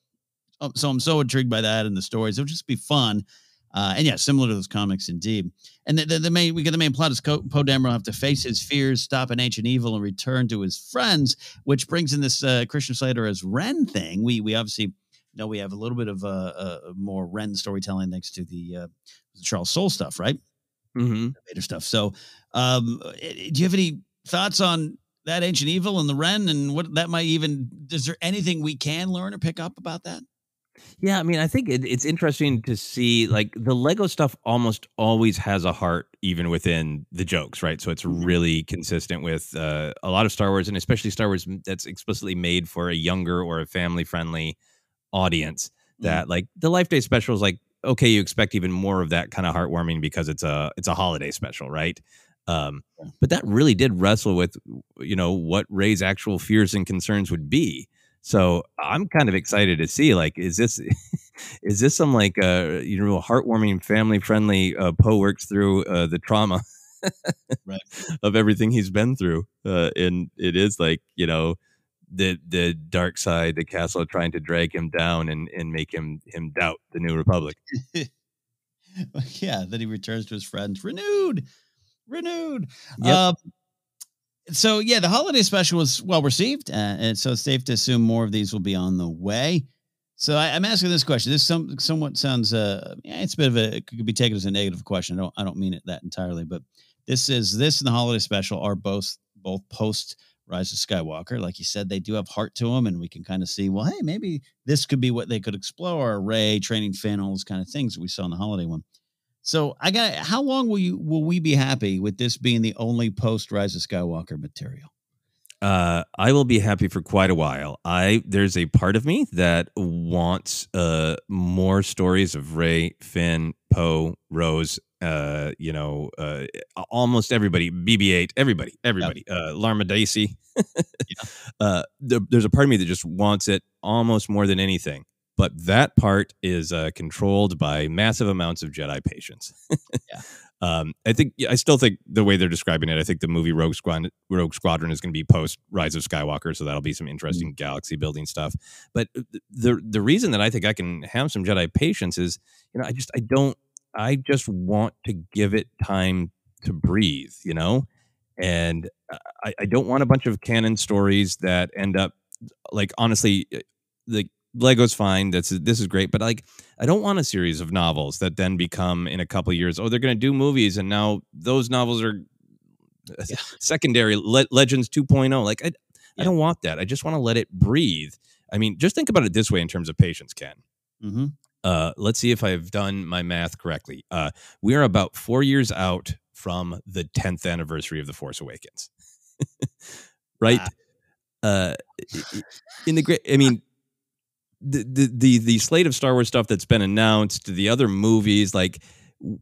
So I'm so intrigued by that and the stories. It'll just be fun. And yeah, similar to those comics indeed. And the main plot is Poe Dameron will have to face his fears, stop an ancient evil, and return to his friends, which brings in this Christian Slater as Ren thing. We obviously know we have a little bit of more Ren storytelling thanks to the Charles Soule stuff, right? Mm-hmm. Vader stuff. So do you have any thoughts on that ancient evil and the Ren and what that might is there anything we can learn or pick up about that? Yeah, I mean, I think it's interesting to see, like, the Lego stuff almost always has a heart, even within the jokes, right? So it's really consistent with a lot of Star Wars, and especially Star Wars that's explicitly made for a younger or a family-friendly audience. That, like, the Life Day special is like, okay, you expect even more of that kind of heartwarming because it's a holiday special, right? But that really did wrestle with, what Rey's actual fears and concerns would be. So I'm kind of excited to see, like, is this some like heartwarming, family friendly Poe works through the trauma right. of everything he's been through, and it is like the dark side, the castle trying to drag him down and make him doubt the New Republic. Yeah, then he returns to his friends renewed. Yep. So, yeah, the holiday special was well received, and so it's safe to assume more of these will be on the way. So I'm asking this question. This somewhat sounds, it's a bit of it could be taken as a negative question. I don't mean it that entirely, but this and the holiday special are both post Rise of Skywalker. Like you said, they do have heart to them, and we can kind of see, well, hey, maybe this could be what they could explore. Rey training Finn, all those kind of things that we saw in the holiday one. So how long will we be happy with this being the only post Rise of Skywalker material? I will be happy for quite a while. There's a part of me that wants more stories of Rey, Finn, Poe, Rose, almost everybody, BB-8, everybody, Larma Daisy. There's a part of me that just wants it almost more than anything. but that part is controlled by massive amounts of Jedi patience. Yeah. I still think the way they're describing it, I think the movie Rogue Squadron is going to be post Rise of Skywalker, so that'll be some interesting galaxy building stuff. But the reason that I think I can have some Jedi patience is, I just want to give it time to breathe, and I don't want a bunch of canon stories that end up like, honestly, like, Lego's fine. This is great, but like, I don't want a series of novels that then become in a couple of years, they're going to do movies, and now those novels are secondary Legends 2.0. Like, I don't want that. I just want to let it breathe. I mean, just think about it this way in terms of patience, Ken. Mm-hmm. Let's see if I've done my math correctly. We are about 4 years out from the 10th anniversary of The Force Awakens, right? In the great, I mean, the slate of Star Wars stuff that's been announced, the other movies, like,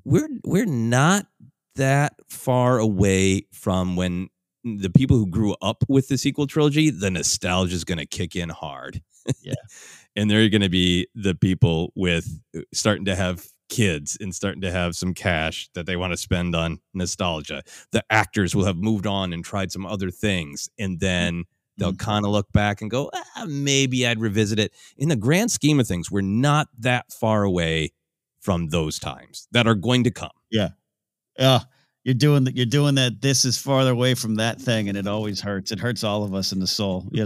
we're not that far away from when the people who grew up with the sequel trilogy, the nostalgia is going to kick in hard. Yeah. And they're going to be the people with starting to have kids and starting to have some cash that they want to spend on nostalgia. The actors will have moved on and tried some other things, and then they'll kind of look back and go, maybe I'd revisit it. In the grand scheme of things, we're not that far away from those times that are going to come. Yeah. You're doing that. This is farther away from that thing, and it always hurts. It hurts all of us in the soul. We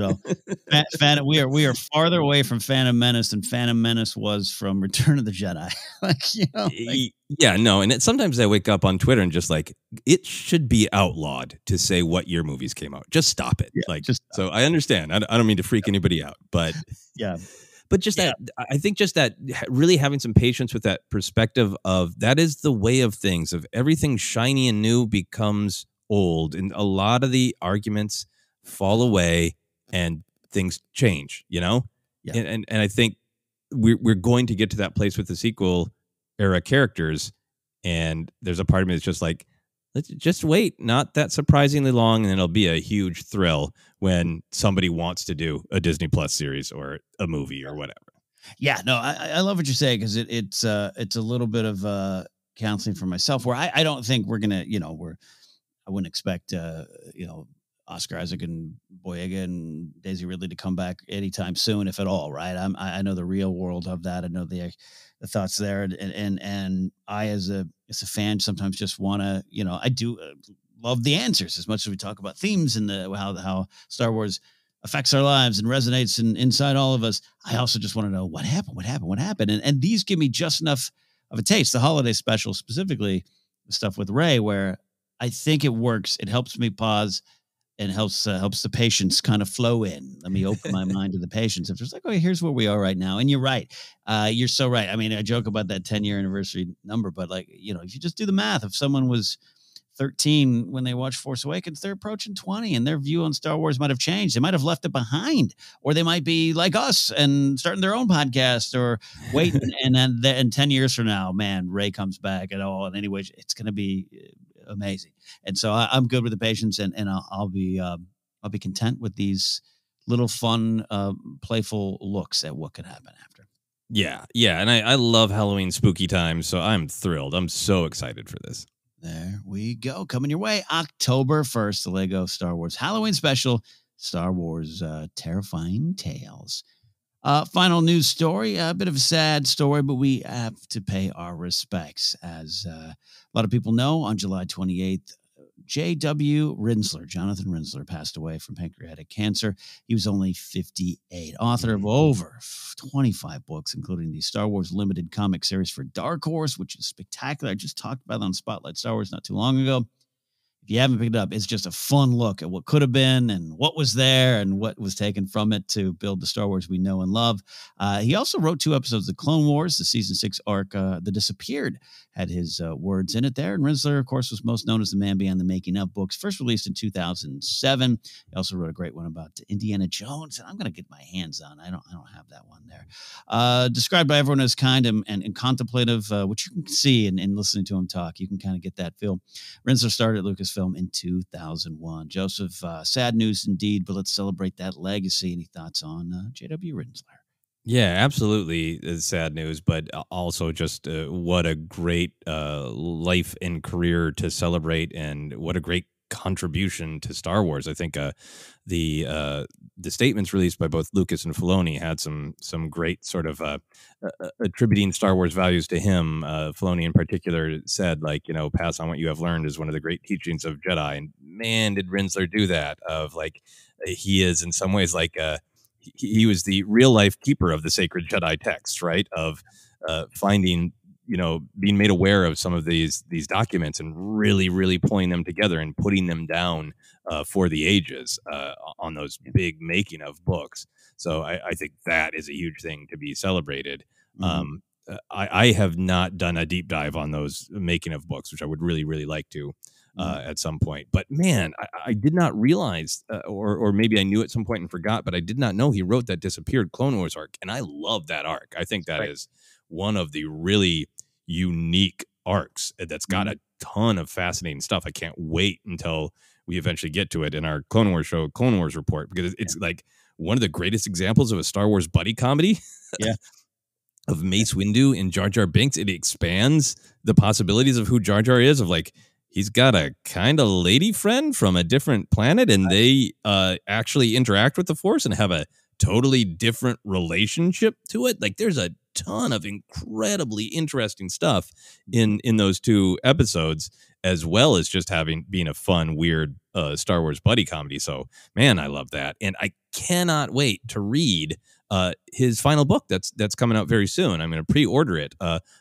are farther away from Phantom Menace than Phantom Menace was from Return of the Jedi. And sometimes I wake up on Twitter and just like, it should be outlawed to say what year movies came out. Just stop it. So I understand. I don't mean to freak anybody out, but yeah. But I think just that really having some patience with that perspective of that is the way of things, of everything shiny and new becomes old, and a lot of the arguments fall away and things change, Yeah. And I think we're going to get to that place with the sequel era characters, and there's a part of me that's just like, let's just wait, not that surprisingly long, and it'll be a huge thrill when somebody wants to do a Disney Plus series or a movie or whatever. Yeah, no, I love what you're saying, because it's a little bit of counseling for myself, where I don't think we're gonna, I wouldn't expect Oscar Isaac and Boyega and Daisy Ridley to come back anytime soon, if at all, right? I know the real world of that. I know the thoughts there, and I as a fan sometimes just want to, I do love the answers as much as we talk about themes and how Star Wars affects our lives and resonates inside all of us. I also just want to know what happened, and these give me just enough of a taste. The holiday special specifically, the stuff with Rey, where I think it works. It helps me pause and helps the patience kind of flow in. Let me open my mind to the patience. If it's like, okay, here's where we are right now. And you're right. You're so right. I mean, I joke about that 10-year anniversary number, but like, if you just do the math, if someone was 13 when they watched Force Awakens, they're approaching 20, and their view on Star Wars might have changed. They might have left it behind, or they might be like us and starting their own podcast, or waiting. And then 10 years from now, man, Rey comes back at all. And anyway, it's going to be amazing. And so I'm good with the patience, and I'll be content with these little fun, playful looks at what could happen after. Yeah. And I love Halloween spooky time, so I'm thrilled. I'm so excited for this. There we go. Coming your way October 1st, the Lego Star Wars Halloween special, Star Wars Terrifying Tales. Final news story, a bit of a sad story, but we have to pay our respects. As a lot of people know, on July 28th, J.W. Jonathan Rinsler, passed away from pancreatic cancer. He was only 58, author of over 25 books, including the Star Wars limited comic series for Dark Horse, which is spectacular. I just talked about it on Spotlight Star Wars not too long ago. If you haven't picked it up, it's just a fun look at what could have been and what was there and what was taken from it to build the Star Wars we know and love. He also wrote 2 episodes of Clone Wars, the season 6 arc, The Disappeared, had his words in it there. And Rinsler, of course, was most known as the man behind the Making of books, first released in 2007. He also wrote a great one about Indiana Jones, and I'm going to get my hands on. I don't have that one there. Described by everyone as kind and contemplative, which you can see in listening to him talk. You can kind of get that feel. Rinsler started at Lucasfilm in 2001. Joseph, sad news indeed, but let's celebrate that legacy. Any thoughts on J.W. Rinsler? Yeah, absolutely. It's sad news, but also just what a great life and career to celebrate, and what a great contribution to Star Wars. I think the statements released by both Lucas and Filoni had some great sort of attributing Star Wars values to him. Filoni in particular said, like, pass on what you have learned is one of the great teachings of Jedi. And man, did Rinsler do that! Of like, he is in some ways like he was the real life keeper of the sacred Jedi text, right? Of finding, being made aware of some of these documents and really, really pulling them together and putting them down for the ages on those big making of books. So I think that is a huge thing to be celebrated. I have not done a deep dive on those making of books, which I would really, really like to. At some point. But man, I did not realize, or maybe I knew at some point and forgot, but I did not know he wrote that disappeared Clone Wars arc. And I love that arc. I think that is one of the really unique arcs that's got a ton of fascinating stuff. I can't wait until we eventually get to it in our Clone Wars show, Clone Wars Report, because it's like one of the greatest examples of a Star Wars buddy comedy. Yeah. Of Mace Windu and Jar Jar Binks. It expands the possibilities of who Jar Jar is, of like, he's got a kind of lady friend from a different planet, and they actually interact with the Force and have a totally different relationship to it. Like, there's a ton of incredibly interesting stuff in those two episodes, as well as just being a fun, weird Star Wars buddy comedy. So, man, I love that, and I cannot wait to read his final book that's coming out very soon. I'm going to pre-order it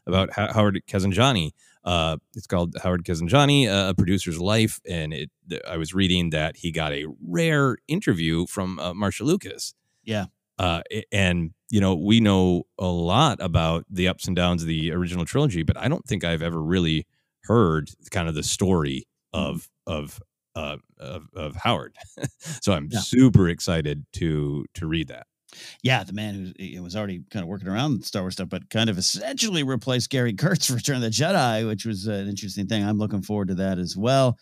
about Howard Kazanjani. It's called Howard Kazanjani, A Producer's Life, and I was reading that he got a rare interview from Marsha Lucas. Yeah. And, we know a lot about the ups and downs of the original trilogy, but I don't think I've ever really heard kind of the story of Howard. So I'm super excited to read that. Yeah, the man who was already kind of working around Star Wars stuff, but kind of essentially replaced Gary Kurtz for Return of the Jedi, which was an interesting thing. I'm looking forward to that as well.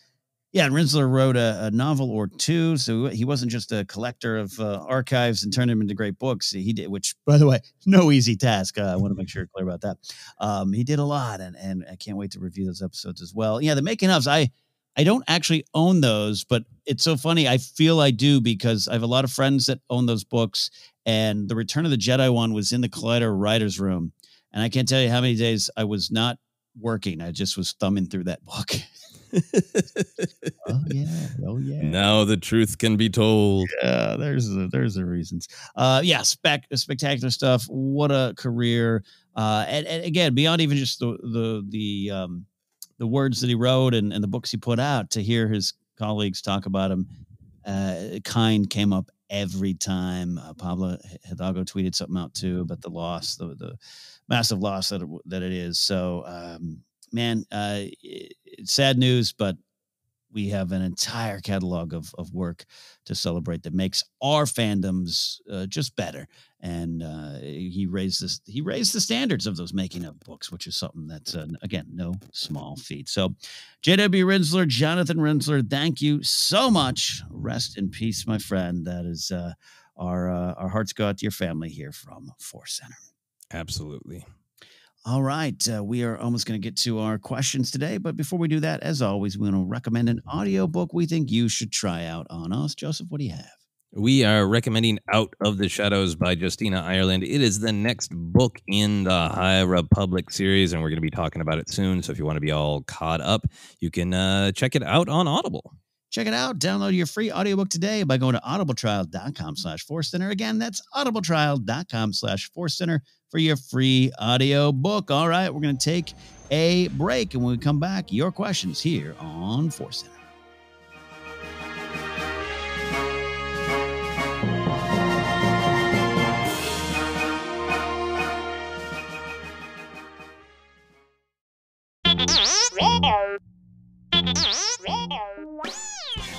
Yeah, and Rinsler wrote a novel or two, so he wasn't just a collector of archives and turned them into great books. He did, which, by the way, no easy task. I want to make sure you're clear about that. He did a lot, and I can't wait to review those episodes as well. Yeah, the making ofs, I don't actually own those, but it's so funny. I feel I do because I have a lot of friends that own those books, and the Return of the Jedi one was in the Collider writer's room. And I can't tell you how many days I was not working. I just was thumbing through that book. Oh yeah. Now the truth can be told. Yeah, there's the reasons. Spectacular stuff. What a career. And again, beyond even just the words that he wrote and the books he put out, to hear his colleagues talk about him, kind came up every time. Pablo Hidalgo tweeted something out too about the loss, the massive loss that it is. So, it's sad news, but we have an entire catalog of work to celebrate that makes our fandoms just better. And he raised the standards of those making of books, which is something that's, again, no small feat. So J.W. Rinsler, Jonathan Rinsler, thank you so much. Rest in peace, my friend. That is our hearts go out to your family here from Force Center. Absolutely. All right. We are almost going to get to our questions today. But before we do that, as always, we want to recommend an audiobook we think you should try out on us. Joseph, what do you have? We are recommending Out of the Shadows by Justina Ireland. It is the next book in the High Republic series, and we're going to be talking about it soon. So if you want to be all caught up, you can check it out on Audible. Check it out. Download your free audiobook today by going to audibletrial.com/ForceCenter. Again, that's audibletrial.com/ForceCenter for your free audiobook. All right, we're going to take a break, and when we come back, your questions here on Force Center.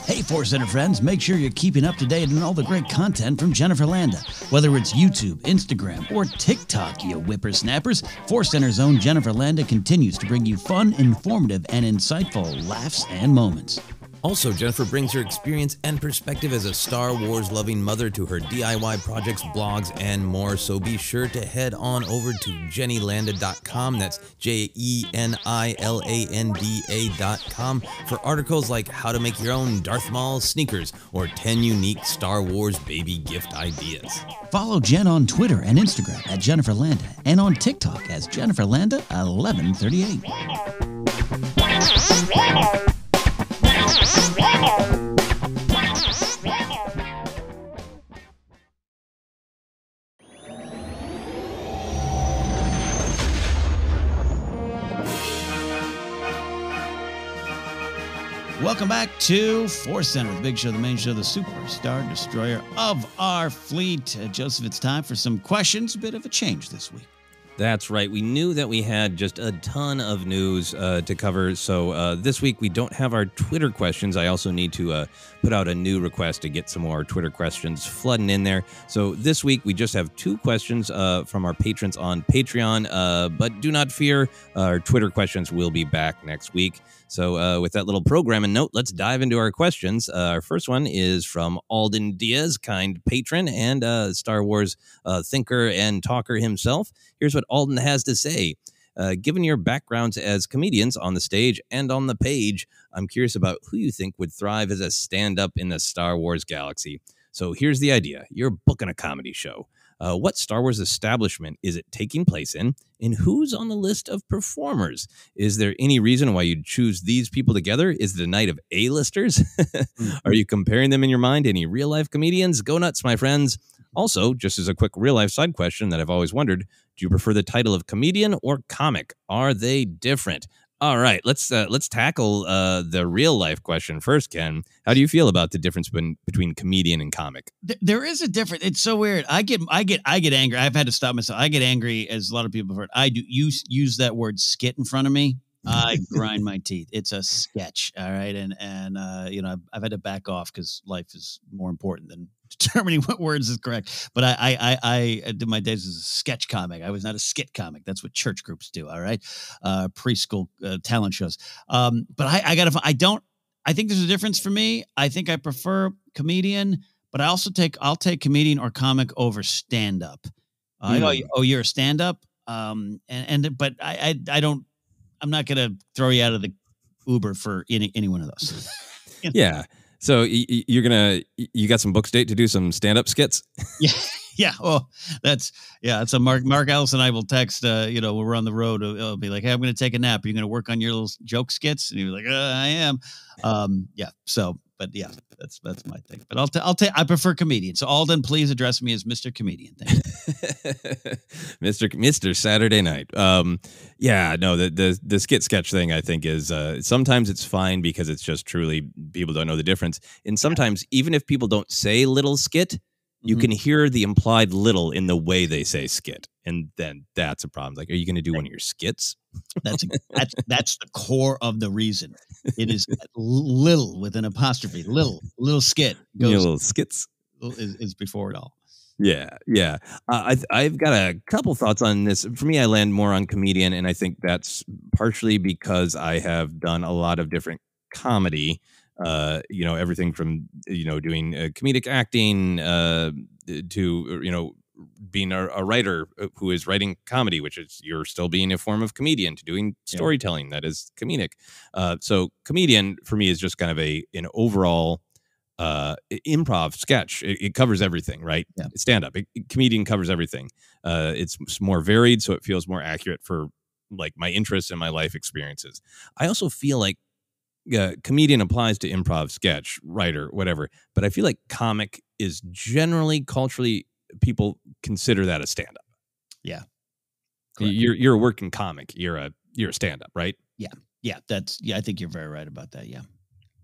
Hey, Force Center friends, make sure you're keeping up to date on all the great content from Jennifer Landa. Whether it's YouTube, Instagram, or TikTok, you whippersnappers, Force Center's own Jennifer Landa continues to bring you fun, informative, and insightful laughs and moments. Also, Jennifer brings her experience and perspective as a Star Wars loving mother to her DIY projects, blogs, and more. So be sure to head on over to jennylanda.com. That's JENILANDA.com for articles like how to make your own Darth Maul sneakers or 10 unique Star Wars baby gift ideas. Follow Jen on Twitter and Instagram at Jennifer Landa and on TikTok as Jennifer Landa 1138. Welcome back to Force Center, the big show, the main show, the superstar destroyer of our fleet. Joseph, it's time for some questions. A bit of a change this week. That's right. We knew that we had just a ton of news to cover. So this week we don't have our Twitter questions. I also need to put out a new request to get some more Twitter questions flooding in there. So this week we just have 2 questions from our patrons on Patreon. But do not fear, our Twitter questions will be back next week. So with that little programming note, let's dive into our questions. Our first one is from Alden Diaz, kind patron and Star Wars thinker and talker himself. Here's what Alden has to say. Given your backgrounds as comedians on the stage and on the page, I'm curious about who you think would thrive as a stand-up in the Star Wars galaxy. So here's the idea. You're booking a comedy show. What Star Wars establishment is it taking place in, and who's on the list of performers? Is there any reason why you'd choose these people together? Is it a night of A-listers? Are you comparing them in your mind to any real-life comedians? Go nuts, my friends. Also, just as a quick real-life side question that I've always wondered, do you prefer the title of comedian or comic? Are they different? All right, let's tackle the real life question first, Ken. How do you feel about the difference between comedian and comic? There is a difference. It's so weird. I get angry. I've had to stop myself. I get angry, as a lot of people have heard. I do use that word skit in front of me. I grind my teeth. It's a sketch, all right. And you know, I've had to back off because life is more important than determining what words is correct. But I did my days as a sketch comic. I was not a skit comic. That's what church groups do. All right, preschool talent shows. But I think there's a difference for me. I think I prefer comedian, but I'll take comedian or comic over stand up. You're a stand up. But I don't. I'm not going to throw you out of the Uber for any one of those. You know? Yeah. So you got some books date to do some stand-up skits? Yeah. Well, So Mark Ellis and I will text, when we're on the road, it'll be like, hey, I'm going to take a nap. Are you going to work on your little joke skits? And he was like, I am. Yeah. So, but yeah, that's my thing. But I prefer comedian. So Alden, please address me as Mr. Comedian. Thank you. Mr. Saturday Night. Yeah, no, the skit sketch thing I think is sometimes it's fine because it's just truly people don't know the difference. And sometimes even if people don't say little skit, you can hear the implied little in the way they say skit. And then that's a problem. Like, are you going to do one of your skits? That's the core of the reason. It is little with an apostrophe. Little skit goes. Little skits is before it all. Yeah. I've got a couple thoughts on this. For me, I land more on comedian, and I think that's partially because I have done a lot of different comedy. Everything from doing comedic acting to being a writer who is writing comedy, which is you're still being a form of comedian, to doing storytelling that is comedic. So comedian for me is just kind of an overall improv sketch. It covers everything, right? Yeah. Stand up. Comedian covers everything. It's more varied, so it feels more accurate for like my interests and my life experiences. I also feel like comedian applies to improv, sketch, writer, whatever. But I feel like comic is generally culturally people consider that a stand-up. Yeah, you're a working comic. You're a stand-up, right? Yeah. I think you're very right about that. Yeah.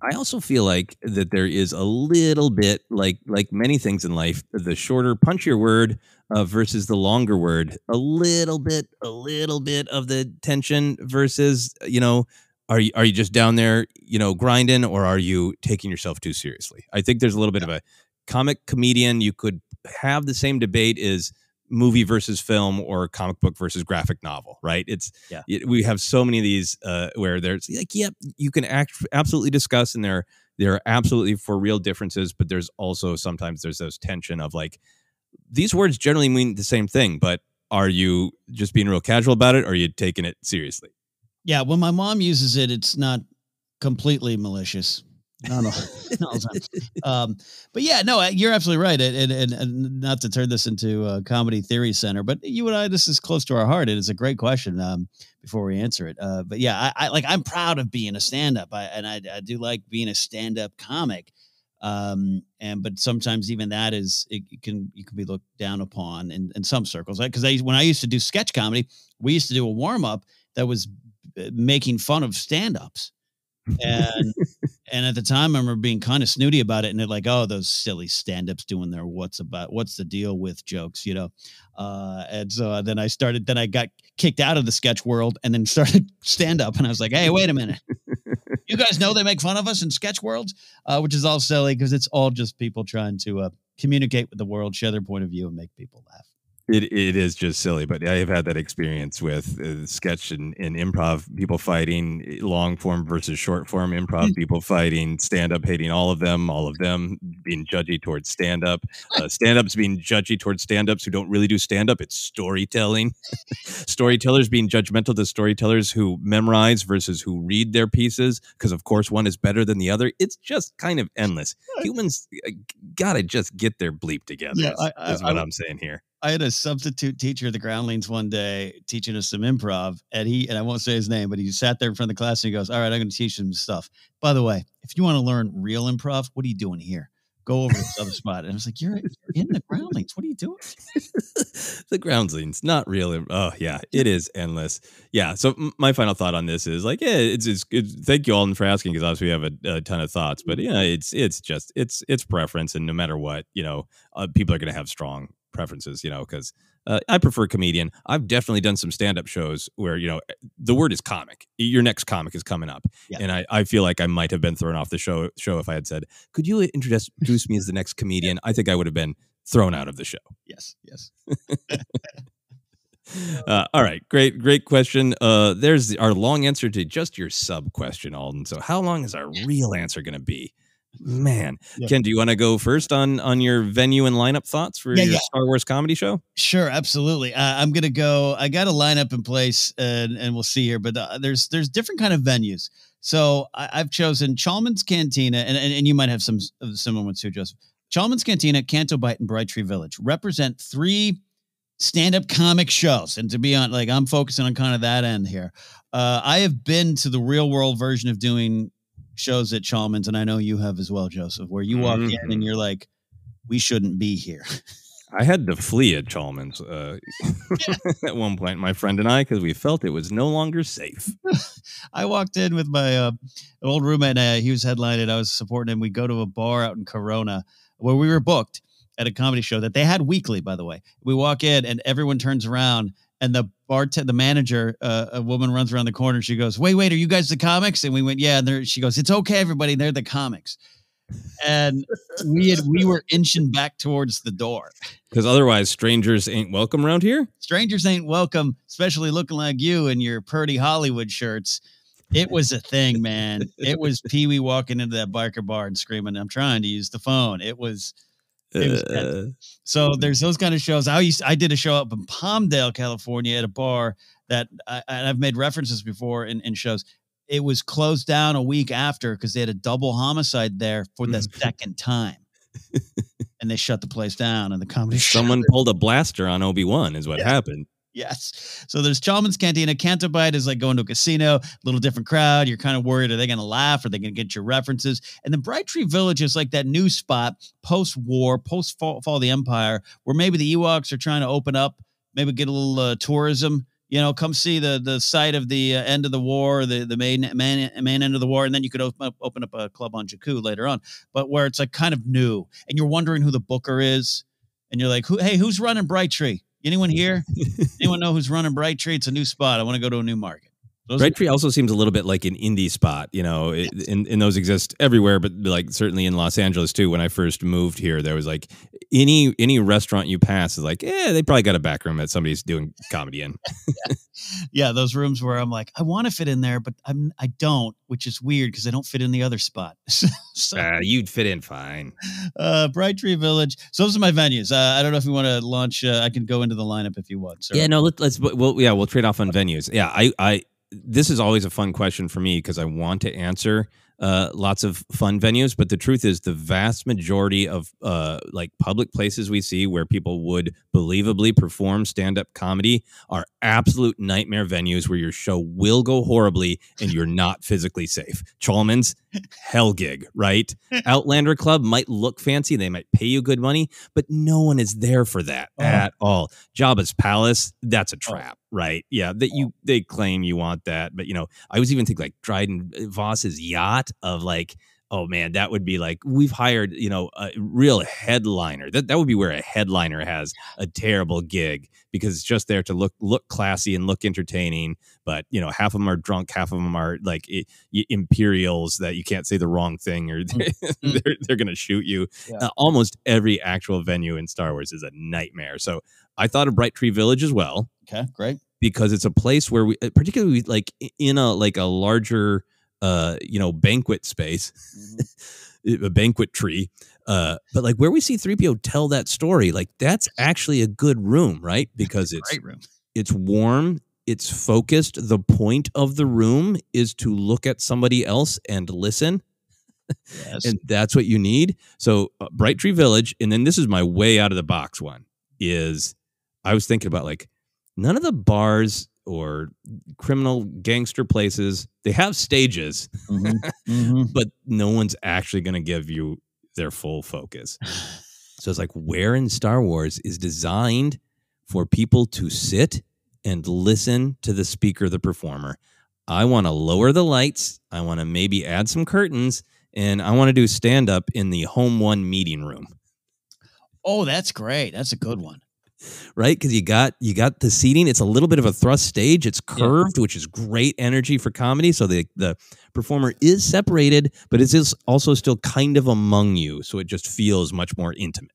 I also feel like that there is a little bit like many things in life, the shorter, punchier word versus the longer word. A little bit of the tension versus Are you just down there, grinding, or are you taking yourself too seriously? I think there's a little bit of a comic comedian. You could have the same debate as movie versus film or comic book versus graphic novel, right? We have so many of these where there's like, you can absolutely discuss, and they're There are absolutely for real differences, but there's also sometimes there's those tension of like, these words generally mean the same thing, but are you just being real casual about it, or are you taking it seriously? Yeah, when my mom uses it, it's not completely malicious. Not all, not all the time. But yeah, no, you're absolutely right. And not to turn this into a comedy theory center, but you and I, this is close to our heart. And it's a great question before we answer it. But yeah, I'm proud of being a stand-up. I do like being a stand-up comic. But sometimes even that you can be looked down upon in some circles. Because when I used to do sketch comedy, we used to do a warm-up that was making fun of stand-ups. And at the time, I remember being kind of snooty about it, and they're like, "Oh, those silly stand-ups doing their what's the deal with jokes," you know. And so then I got kicked out of the sketch world, and then started stand-up, and I was like, "Hey, wait a minute, you guys know they make fun of us in sketch worlds," which is all silly because it's all just people trying to communicate with the world, share their point of view, and make people laugh. It is just silly, but I have had that experience with sketch and improv, people fighting long form versus short form improv, people fighting stand up, hating all of them being judgy towards stand up, stand ups being judgy towards stand ups who don't really do stand up. It's storytelling, storytellers being judgmental to storytellers who memorize versus who read their pieces, because of course one is better than the other. It's just kind of endless. Humans gotta just get their bleep together. Yeah, is what I'm saying here. I had a substitute teacher at the Groundlings one day teaching us some improv, and I won't say his name, but he sat there in front of the class and he goes, "All right, I'm going to teach you some stuff. By the way, if you want to learn real improv, what are you doing here? Go over to this other spot." And I was like, you're in the Groundlings. What are you doing? The Groundlings, not real. Oh yeah, it is endless. Yeah. So my final thought on this is like, yeah, it's thank you all for asking, because obviously we have a ton of thoughts, but yeah, it's preference, and no matter what, people are going to have strong preferences, because I prefer comedian. I've definitely done some stand-up shows where, the word is comic. Your next comic is coming up. Yeah. And I feel like I might have been thrown off the show if I had said, "Could you introduce me as the next comedian?" I think I would have been thrown out of the show. Yes. All right. Great question. There's our long answer to just your sub question, Alden. So how long is our real answer going to be? Man, yeah. Ken, do you want to go first on your venue and lineup thoughts for your Star Wars comedy show? Sure, absolutely. I'm gonna go. I got a lineup in place, and we'll see here. But there's different kind of venues. So I've chosen Chalmers Cantina, and you might have some similar ones too, Joseph. Chalmers Cantina, Canto Bite, and Brightree Village represent 3 stand-up comic shows, and to be on, like, I'm focusing on kind of that end here. I have been to the real world version of doing shows at Chalmers, and I know you have as well, Joseph, where you walk in and you're like, we shouldn't be here. I had to flee at Chalmers at one point, my friend and I, because we felt it was no longer safe. I walked in with my old roommate. He was headlining. I was supporting him. We go to a bar out in Corona where we were booked at a comedy show that they had weekly, by the way. We walk in and everyone turns around, and the manager, a woman runs around the corner. She goes, wait, are you guys the comics? And we went, yeah. And she goes, it's okay, everybody. They're the comics. And we were inching back towards the door. Because otherwise strangers ain't welcome around here. Strangers ain't welcome, especially looking like you in your purdy Hollywood shirts. It was a thing, man. It was Pee-wee walking into that biker bar and screaming, "I'm trying to use the phone." It was so there's those kind of shows. I did a show up in Palmdale, California, at a bar that I've made references before in shows. It was closed down a week after because they had a double homicide there for the second time, and they shut the place down. And the comedy someone pulled a blaster on Obi-Wan is what happened. Yes. So there's Chalmers Cantina. Canto Bite is like going to a casino, a little different crowd. You're kind of worried, are they going to laugh? Are they going to get your references? And then Brightree Village is like that new spot post-war, post-fall of the Empire, where maybe the Ewoks are trying to open up, maybe get a little tourism. Come see the site of the end of the war, the main end of the war, and then you could open up a club on Jakku later on. But where it's like kind of new, and you're wondering who the booker is, and you're like, who's running Brightree? Anyone here? Anyone know who's running Brightree? It's a new spot. I want to go to a new market. Braintree also seems a little bit like an indie spot, and those exist everywhere, but like certainly in Los Angeles too. When I first moved here, there was like any restaurant you pass is like, they probably got a back room that somebody's doing comedy in. Yeah, those rooms where I'm like, I want to fit in there, but I don't, which is weird because I don't fit in the other spot. You'd fit in fine. Braintree Village. So those are my venues. I don't know if you want to launch. I can go into the lineup if you want. Sir. Yeah, no, we'll trade off on venues. Yeah, this is always a fun question for me because I want to answer lots of fun venues, but the truth is the vast majority of like public places we see where people would believably perform stand-up comedy are absolute nightmare venues where your show will go horribly and you're not physically safe. Chalmers, hell gig, right? Outlander Club might look fancy, they might pay you good money, but no one is there for that at all. Jabba's Palace, that's a trap. Right. Yeah. They claim you want that. But, I was even thinking like Dryden Voss's yacht of like, oh, man, that would be like we've hired, a real headliner. That would be where a headliner has a terrible gig because it's just there to look classy and look entertaining. But, half of them are drunk. Half of them are like Imperials that you can't say the wrong thing or they're going to shoot you. Yeah. Almost every actual venue in Star Wars is a nightmare. So I thought of Braintree Village as well. Okay, great. Because it's a place where we, particularly like in a larger, banquet space, a banquet tree, but like where we see 3PO tell that story, like that's actually a good room, right? Because it's great room. It's warm, it's focused. The point of the room is to look at somebody else and listen. Yes. And that's what you need. So Braintree Village, and then this is my way out of the box one, is I was thinking about like none of the bars or criminal gangster places, they have stages, but no one's actually going to give you their full focus. So it's like where in Star Wars is designed for people to sit and listen to the speaker, the performer. I want to lower the lights. I want to maybe add some curtains, and I want to do stand-up in the Home One meeting room. Oh, that's great. That's a good one. Right? Because you got the seating. It's a little bit of a thrust stage. It's curved, which is great energy for comedy. So the performer is separated, but it is also still kind of among you. So it just feels much more intimate.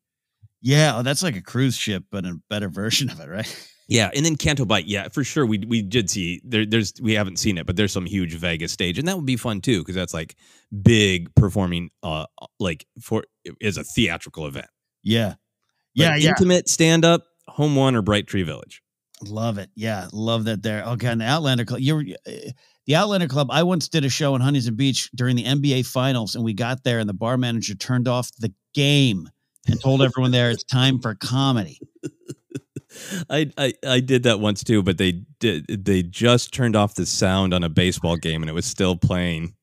Yeah, that's like a cruise ship, but a better version of it, right? Yeah, and then Canto Bight, yeah, for sure. We did see we haven't seen it, but there's some huge Vegas stage, and that would be fun too because that's like big performing, as a theatrical event. Yeah, but intimate stand up. Home One or Braintree Village. Love it. Yeah. Love that there. Okay. And the Outlander Club, the Outlander Club. I once did a show in Huntington Beach during the NBA finals and we got there and the bar manager turned off the game and told everyone there it's time for comedy. I did that once too, but they just turned off the sound on a baseball game and it was still playing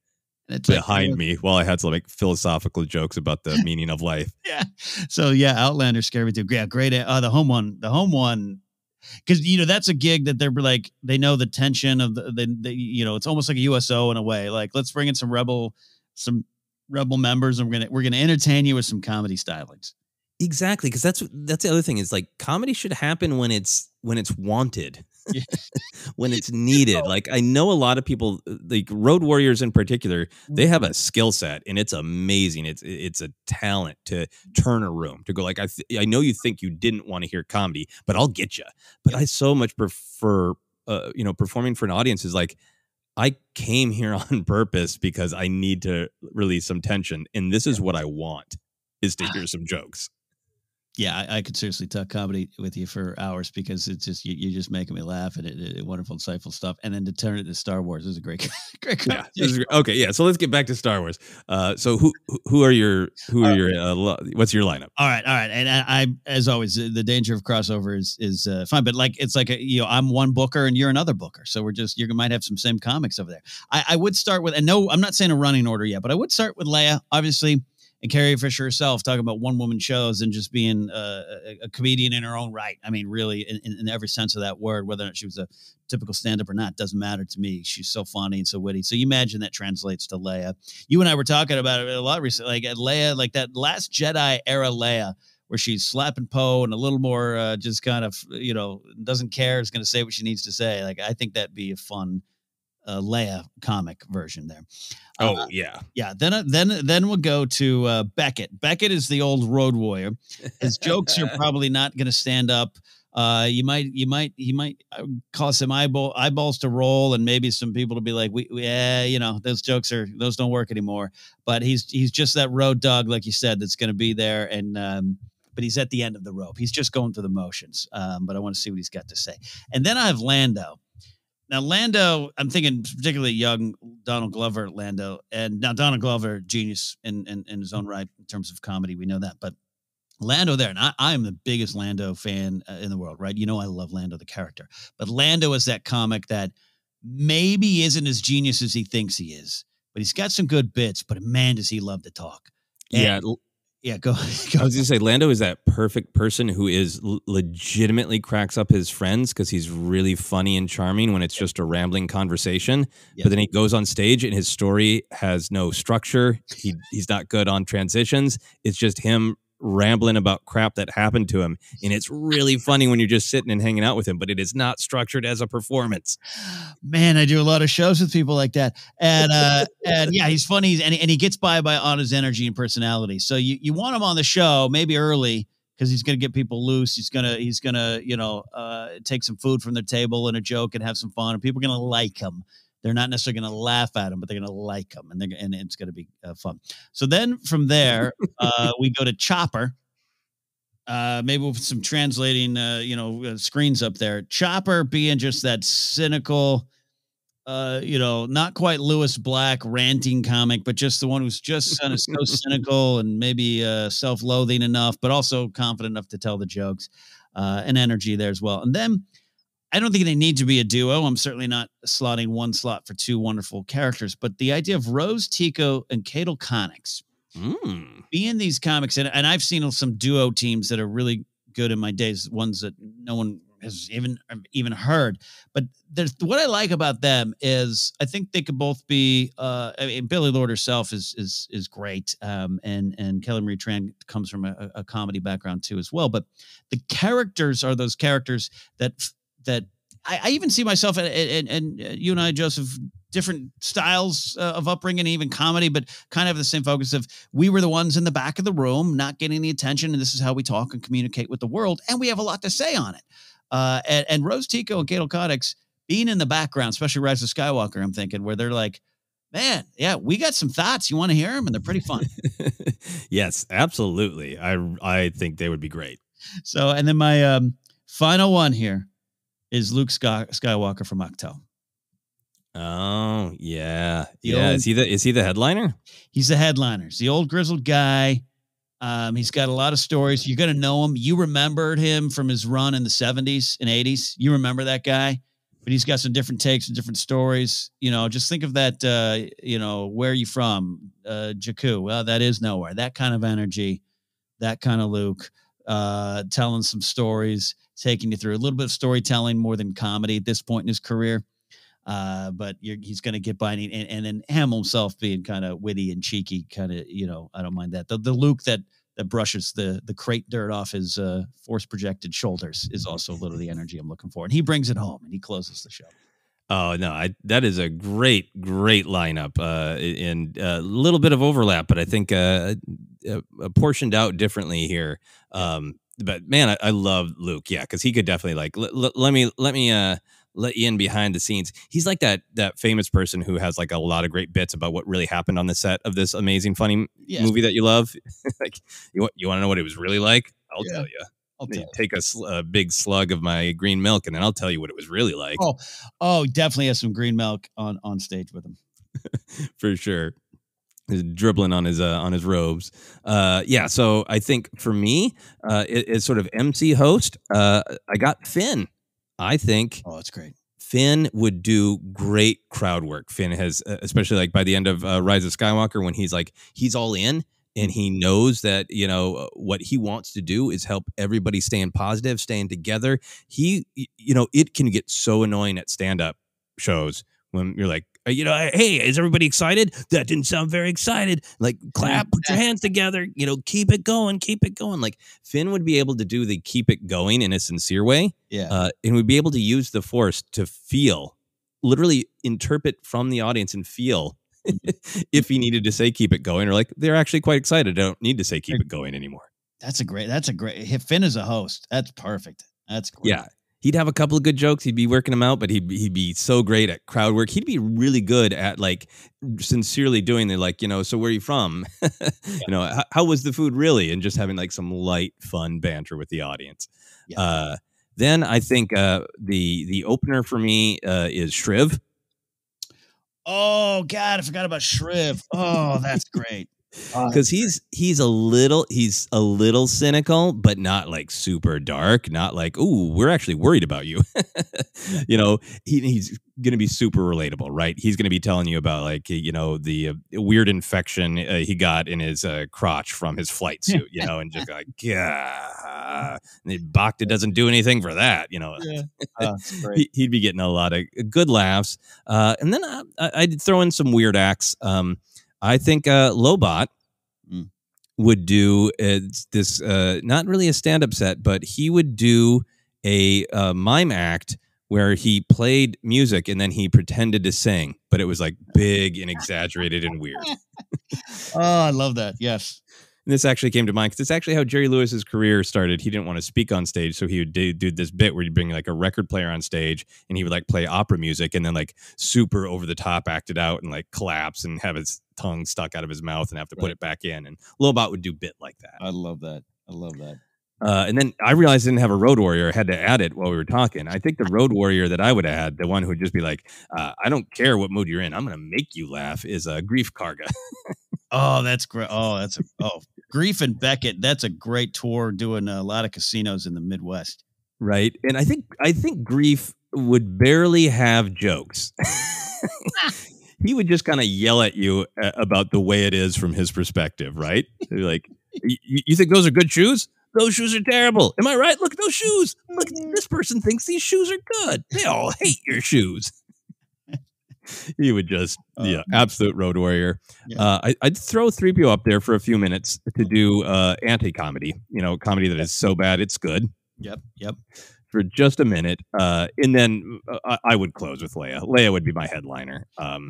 behind me while I had to make philosophical jokes about the meaning of life. Yeah. So yeah, Outlander scared me too. Yeah, great. The home one, because that's a gig that they're like they know the tension of the it's almost like a USO in a way. Like let's bring in some rebel members and we're gonna entertain you with some comedy stylings. Exactly, because that's the other thing is like comedy should happen when it's wanted. Yeah. When it's needed. Like I know a lot of people, like Road Warriors in particular, they have a skill set and it's amazing. It's a talent to turn a room, to go like, I know you think you didn't want to hear comedy, but I'll get you. But I so much prefer, performing for an audience is like, I came here on purpose because I need to release some tension. And this is what I want, is to hear some jokes. Yeah, I could seriously talk comedy with you for hours because it's just you're just making me laugh and it wonderful, insightful stuff. And then to turn it to Star Wars is a great conversation. Okay, yeah. So let's get back to Star Wars. So who are your what's your lineup? All right, and I as always the danger of crossover is fine, but like it's like I'm one booker and you're another booker, so you might have some same comics over there. I would start with, and no, I'm not saying a running order yet, but I would start with Leia, obviously. And Carrie Fisher herself talking about one-woman shows and just being a comedian in her own right. I mean, really, in every sense of that word, whether or not she was a typical stand-up or not, doesn't matter to me. She's so funny and so witty. So you imagine that translates to Leia. You and I were talking about it a lot recently, like at Leia, like that Last Jedi era Leia, where she's slapping Poe and a little more just kind of, doesn't care, is going to say what she needs to say. Like, I think that'd be a fun Leia comic version there. Oh yeah. Yeah. Then we'll go to Beckett. Beckett is the old road warrior. His jokes are probably not going to stand up. He might cause some eyeballs to roll, and maybe some people to be like, those those don't work anymore. But he's just that road dog, like you said, that's going to be there. And but he's at the end of the rope. He's just going through the motions. But I want to see what he's got to say. And then I have Lando. Now, Lando, I'm thinking particularly young Donald Glover, Lando. And now Donald Glover, genius in his own right in terms of comedy. We know that. But Lando there, and I am the biggest Lando fan in the world, right? You know I love Lando, the character. But Lando is that comic that maybe isn't as genius as he thinks he is. But he's got some good bits, but man, does he love to talk. And, go. I was going to say, Lando is that perfect person who is legitimately cracks up his friends because he's really funny and charming when it's just a rambling conversation. But then he goes on stage and his story has no structure. He's not good on transitions. It's just him rambling about crap that happened to him. And it's really funny when you're just sitting and hanging out with him, but it is not structured as a performance. Man, I do a lot of shows with people like that. And yeah, he's funny and he gets by on his energy and personality. So you want him on the show, maybe early, because he's going to get people loose. He's going to take some food from their table and a joke and have some fun, and people are going to like him. They're not necessarily going to laugh at him, but they're going to like him, and it's going to be fun. So then from there, we go to Chopper. Maybe with some translating, screens up there. Chopper being just that cynical, not quite Lewis Black ranting comic, but just the one who's just kind of so cynical and maybe self-loathing enough, but also confident enough to tell the jokes, and energy there as well. And then I don't think they need to be a duo. I'm certainly not slotting one slot for two wonderful characters, but the idea of Rose Tico and Cadel Connix being these comics, and I've seen some duo teams that are really good in my days, ones that no one has even heard. But what I like about them is I think they could both be. Billy Lord herself is great, and Kelly Marie Tran comes from a comedy background too as well. But the characters are those characters that I even see myself and you and I, Joseph, different styles of upbringing, even comedy, but kind of have the same focus of we were the ones in the back of the room, not getting the attention. And this is how we talk and communicate with the world. And we have a lot to say on it. And Rose Tico and Cadel Connix being in the background, especially Rise of Skywalker, I'm thinking, where they're like, man, yeah, we got some thoughts. You want to hear them? And they're pretty fun. Yes, absolutely. I think they would be great. So, and then my final one here is Luke Skywalker from Octo. Oh, yeah. Is he the headliner? He's the headliner. He's the old grizzled guy. He's got a lot of stories. You're going to know him. You remembered him from his run in the 70s and 80s. You remember that guy, but he's got some different takes and different stories. Just think of that, where are you from? Jakku. Well, that is nowhere. That kind of energy, that kind of Luke, telling some stories, taking you through a little bit of storytelling more than comedy at this point in his career. But he's going to get by, and then Ham himself being kind of witty and cheeky, kind of, I don't mind that. The Luke that brushes the crate dirt off his force projected shoulders is also a little of the energy I'm looking for. And he brings it home and he closes the show. Oh, no, that is a great lineup, and a little bit of overlap, but I think portioned out differently here. But man, I love Luke. Yeah. Cause he could definitely let me let you in behind the scenes. He's like that famous person who has like a lot of great bits about what really happened on the set of this amazing, funny movie that you love. Like you want to know what it was really like? I'll tell you. I'll take a big slug of my green milk and then I'll tell you what it was really like. Oh, definitely has some green milk on stage with him. For sure. He's dribbling on his robes. So I think for me, it's sort of MC host. I got Finn. I think. Oh, that's great. Finn would do great crowd work. Finn has, especially like by the end of Rise of Skywalker, when he's all in and he knows that, what he wants to do is help everybody staying positive, staying together. It can get so annoying at stand-up shows when you're like, hey, is everybody excited? That didn't sound very excited. Like, clap, put your hands together, keep it going. Like, Finn would be able to do the keep it going in a sincere way. Yeah. And would be able to use the Force to feel literally interpret from the audience and feel if he needed to say keep it going, or like they're actually quite excited. I don't need to say keep it going anymore. That's a great Finn as a host. That's perfect. That's great. Yeah. He'd have a couple of good jokes. He'd be working them out, but he'd be so great at crowd work. He'd be really good at like sincerely doing the like, so where are you from? How was the food really? And just having like some light, fun banter with the audience. Yeah. Then I think the opener for me is Shriv. Oh God, I forgot about Shriv. Oh, that's great. Because he's a little cynical, but not like super dark. Not like, ooh, we're actually worried about you. He's gonna be super relatable, right? He's gonna be telling you about like the weird infection he got in his crotch from his flight suit, and just like yeah, Bacta doesn't do anything for that, He'd be getting a lot of good laughs, and then I'd throw in some weird acts. I think Lobot would do this, not really a stand-up set, but he would do a mime act where he played music and then he pretended to sing, but it was like big and exaggerated and weird. Oh, I love that. Yes. And this actually came to mind because it's actually how Jerry Lewis's career started. He didn't want to speak on stage, so he would do this bit where he'd bring like a record player on stage and he would like play opera music and then like super over the top act it out and like collapse and have his tongue stuck out of his mouth and have to put it back in. And Lobot would do bit like that. I love that. And then I realized I didn't have a Road Warrior. I had to add it while we were talking. I think the Road Warrior that I would add, the one who would just be like, I don't care what mood you're in, I'm going to make you laugh, is Grief Karga. Oh, that's great. Oh, Grief and Beckett. That's a great tour doing a lot of casinos in the Midwest. Right. And I think Grief would barely have jokes. He would just kind of yell at you about the way it is from his perspective, right? Like, you think those are good shoes? Those shoes are terrible. Am I right? Look at those shoes. Look, this person thinks these shoes are good. They all hate your shoes. He would just, absolute Road Warrior. Yeah. I'd throw 3PO up there for a few minutes to do anti-comedy, comedy that is so bad it's good. Yep. For just a minute. And then I would close with Leia. Leia would be my headliner. I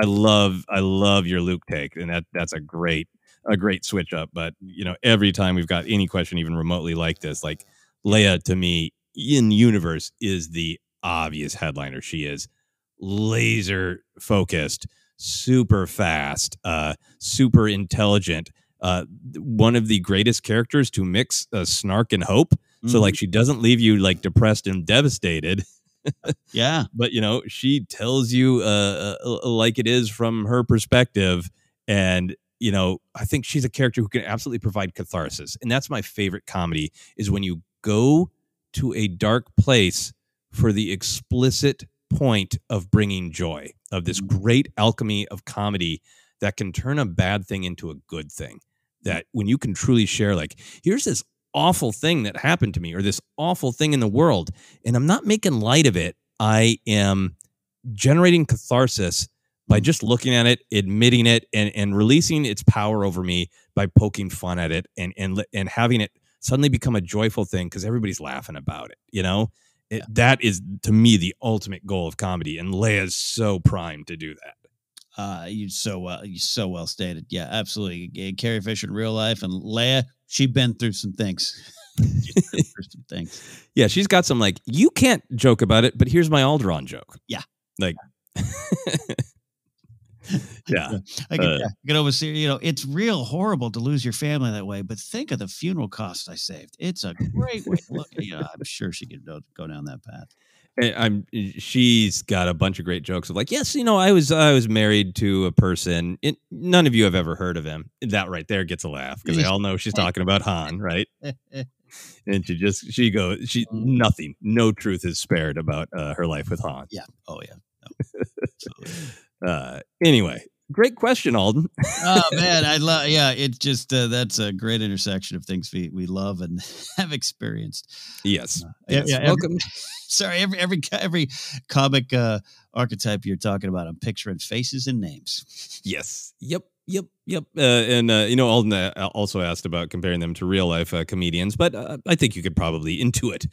love your Luke take, and that's a great switch up. But, every time we've got any question even remotely like this, like Leia to me in universe is the obvious headliner. She is laser focused, super fast, super intelligent, one of the greatest characters to mix snark and hope. So like she doesn't leave you like depressed and devastated. Yeah. But she tells you like it is from her perspective. And I think she's a character who can absolutely provide catharsis. And that's my favorite comedy, is when you go to a dark place for the explicit point of bringing joy, of this great alchemy of comedy that can turn a bad thing into a good thing. That when you can truly share, like, here's this awful thing that happened to me, or this awful thing in the world, and I'm not making light of it. I am generating catharsis by just looking at it, admitting it, and releasing its power over me by poking fun at it and having it suddenly become a joyful thing because everybody's laughing about it. That is, to me, the ultimate goal of comedy, and Leia's so primed to do that. You so well stated. Yeah, absolutely. Carrie Fisher in real life, and Leia, she's been through some things. Yeah, she's got some like, you can't joke about it, but here's my Alderaan joke. Yeah, like. Yeah, I can oversee. It's real horrible to lose your family that way, but think of the funeral costs I saved. It's a great way to look. I'm sure she could go down that path. She's got a bunch of great jokes of like, yes, I was married to a person. None of you have ever heard of him. That right there gets a laugh because they all know she's talking about Han, right? And she goes, nothing, no truth is spared about her life with Han. Yeah. Oh yeah. Anyway, great question, Alden. Oh man, I love. Yeah, it's just that's a great intersection of things we love and have experienced. Yes. Welcome. Sorry, every comic archetype you're talking about, I'm picturing faces and names. Yes. Yep. Yep. And Alden also asked about comparing them to real life comedians, but I think you could probably intuit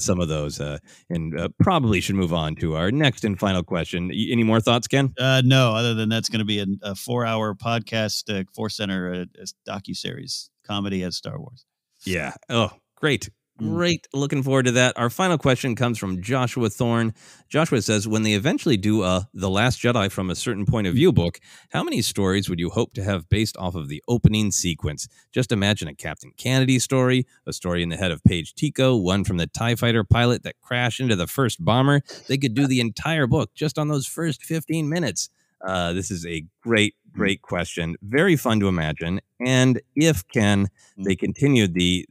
some of those, and probably should move on to our next and final question. Any more thoughts, Ken? No, other than that's going to be a 4-hour podcast, Force Center docuseries comedy as Star Wars. Yeah. Oh, great. Great. Looking forward to that. Our final question comes from Joshua Thorne. Joshua says, when they eventually do The Last Jedi from a certain point of view book, how many stories would you hope to have based off of the opening sequence? Just imagine a Captain Kennedy story, a story in the head of Paige Tico, one from the TIE fighter pilot that crashed into the first bomber. They could do the entire book just on those first 15 minutes. This is a great question. Very fun to imagine. And if, Ken, they continued the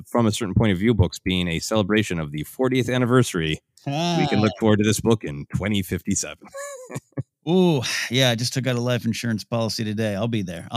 From a Certain Point of View books being a celebration of the 40th anniversary, we can look forward to this book in 2057. Ooh, yeah, I just took out a life insurance policy today. I'll be there.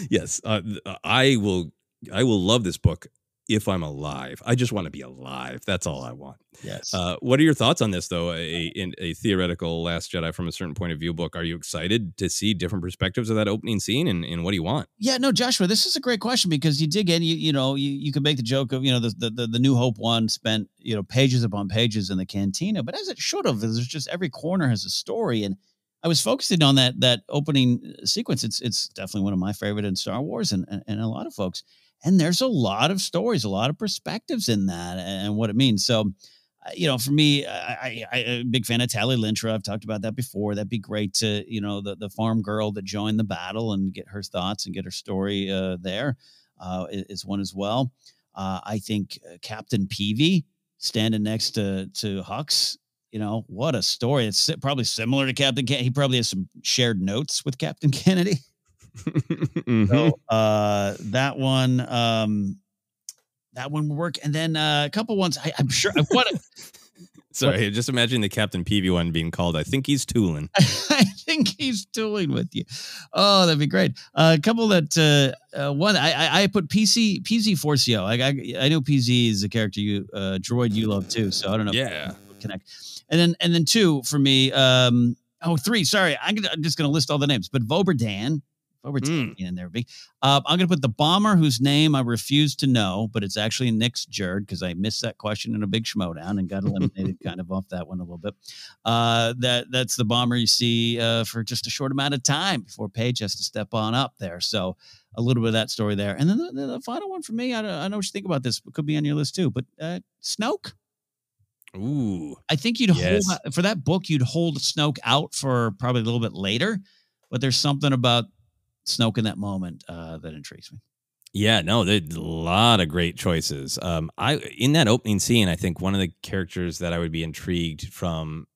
Yes, I will love this book if I'm alive. I just want to be alive. That's all I want. Yes. What are your thoughts on this, though? In a theoretical Last Jedi From a Certain Point of View book, are you excited to see different perspectives of that opening scene, and what do you want? Yeah, no, Joshua, this is a great question because you dig in. You could make the joke of the New Hope one spent pages upon pages in the cantina, but as it should have, there's just every corner has a story, and I was focusing on that opening sequence. It's definitely one of my favorite in Star Wars, and a lot of folks. And there's a lot of stories, a lot of perspectives in that and what it means. So, for me, I'm a big fan of Tally Lintra. I've talked about that before. That'd be great to, the farm girl that joined the battle and get her thoughts and get her story there is one as well. I think Captain Peavy standing next to Hux, what a story. It's probably similar to Captain Kennedy. He probably has some shared notes with Captain Kennedy. So that one would work, and then a couple ones. I'm sure I want to. Sorry, just imagine the Captain Peavy one being called "I Think He's Tooling." I think he's tooling with you. Oh, that'd be great. A couple that one I put PZ4CO. I know PZ is a character droid you love too. So I don't know. Yeah, if connect. And then two for me. Three. Sorry, I'm just gonna list all the names, but Voberdan. In there. I'm going to put the bomber whose name I refuse to know, but it's actually Nick's Jerd because I missed that question in a big schmodown and got eliminated kind of off that one a little bit. That's the bomber you see for just a short amount of time before Paige has to step on up there. So a little bit of that story there. And then the final one for me, I know what you think about this. It could be on your list too, but Snoke. Ooh. I think you'd hold for that book, you'd hold Snoke out for probably a little bit later, but there's something about Snoke in that moment that intrigues me. Yeah, no, there's a lot of great choices. In that opening scene, I think one of the characters that I would be intrigued to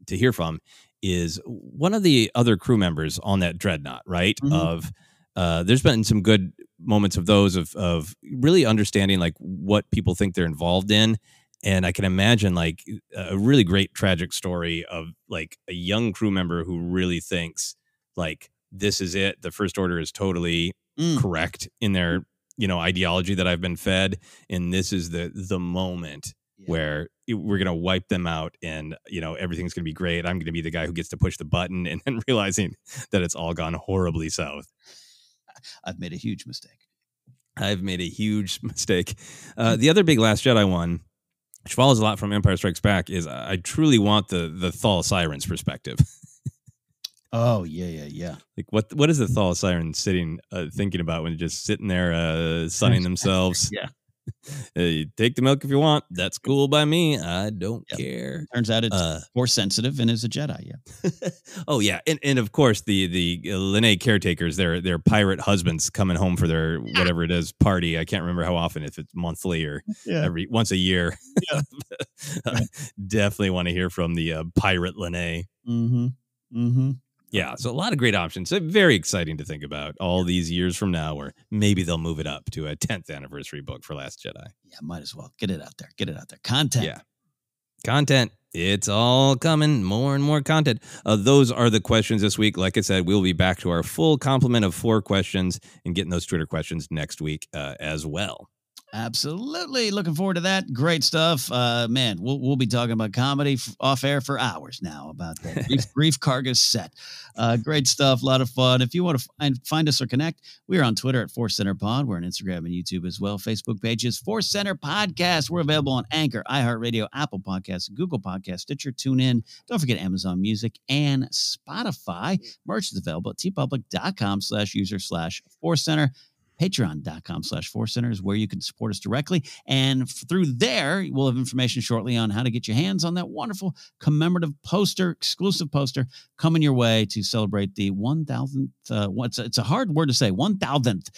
hear from is one of the other crew members on that dreadnought, right? Mm-hmm. There's been some good moments of those of really understanding like what people think they're involved in. And I can imagine like a really great tragic story of like a young crew member who really thinks like, this is it. The First Order is totally correct in their, ideology that I've been fed. And this is the moment where we're going to wipe them out and, everything's going to be great. I'm going to be the guy who gets to push the button and then realizing that it's all gone horribly south. I've made a huge mistake. The other big Last Jedi one, which follows a lot from Empire Strikes Back, is I truly want the Thal Siren's perspective. Oh, yeah. Like what is the Thal Siren sitting thinking about when they're just sitting there sunning themselves? Yeah. You take the milk if you want. That's cool by me. I don't care. Turns out it's more sensitive and is a Jedi. Yeah. Oh yeah, and of course the Linnae caretakers, their pirate husbands coming home for their whatever it is party. I can't remember how often, if it's monthly or once a year. Yeah. Definitely want to hear from the pirate Linnae. Mm-hmm. Mm-hmm. Yeah, so a lot of great options. So very exciting to think about all these years from now, where maybe they'll move it up to a 10th anniversary book for Last Jedi. Yeah, might as well. Get it out there. Content. Yeah. Content. It's all coming. More and more content. Those are the questions this week. Like I said, we'll be back to our full complement of 4 questions and getting those Twitter questions next week as well. Absolutely. Looking forward to that. Great stuff. Man, we'll be talking about comedy off air for hours now about that brief Cargus set. Great stuff. A lot of fun. If you want to find us or connect, we are on Twitter at Force Center Pod. We're on Instagram and YouTube as well. Facebook page is Force Center Podcast. We're available on Anchor, iHeartRadio, Apple Podcasts, Google Podcasts, Stitcher, TuneIn. Don't forget Amazon Music and Spotify. Merch is available at tpublic.com/user/Force Center. Patreon.com/4center is where you can support us directly. And through there, we'll have information shortly on how to get your hands on that wonderful commemorative poster, exclusive poster coming your way to celebrate the 1,000th. It's a hard word to say. 1,000th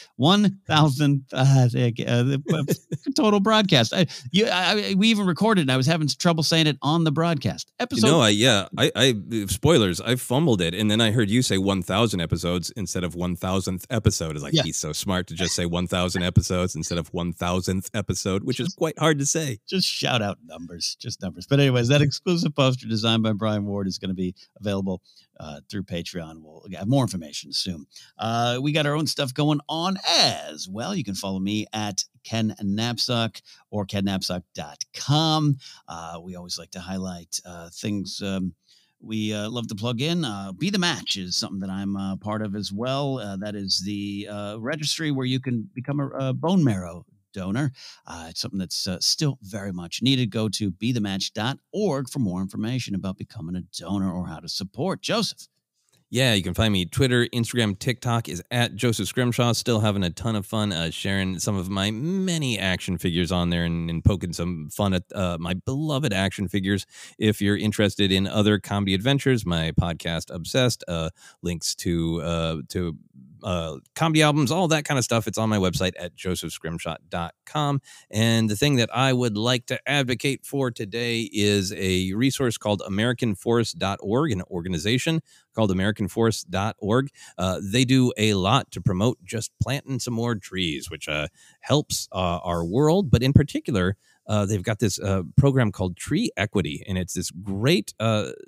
total broadcast. We even recorded, and I was having trouble saying it on the broadcast episode. I spoilers. I fumbled it, and then I heard you say 1,000 episodes instead of 1,000th episode. It's like, he's so smart to just say 1,000 episodes instead of 1,000th episode, which is quite hard to say. Just shout out numbers, just numbers. But anyways, that exclusive poster designed by Brian Ward is going to be available through Patreon. We'll have more information soon. We got our own stuff going on as well. You can follow me at Ken Knapsack or KenKnapsack.com. We always like to highlight things we love to plug in. Be the Match is something that I'm part of as well. That is the registry where you can become a bone marrow donor. It's something that's still very much needed. Go to bethematch.org for more information about becoming a donor or how to support. Joseph. Yeah, you can find me Twitter, Instagram, TikTok is at Joseph Scrimshaw. Still having a ton of fun sharing some of my many action figures on there and poking some fun at my beloved action figures. If you're interested in other comedy adventures, my podcast Obsessed, links to comedy albums, all that kind of stuff. It's on my website at josephscrimshaw.com. And the thing that I would like to advocate for today is a resource called AmericanForest.org, an organization called AmericanForest.org. They do a lot to promote just planting some more trees, which helps our world. But in particular, they've got this program called Tree Equity, and it's this great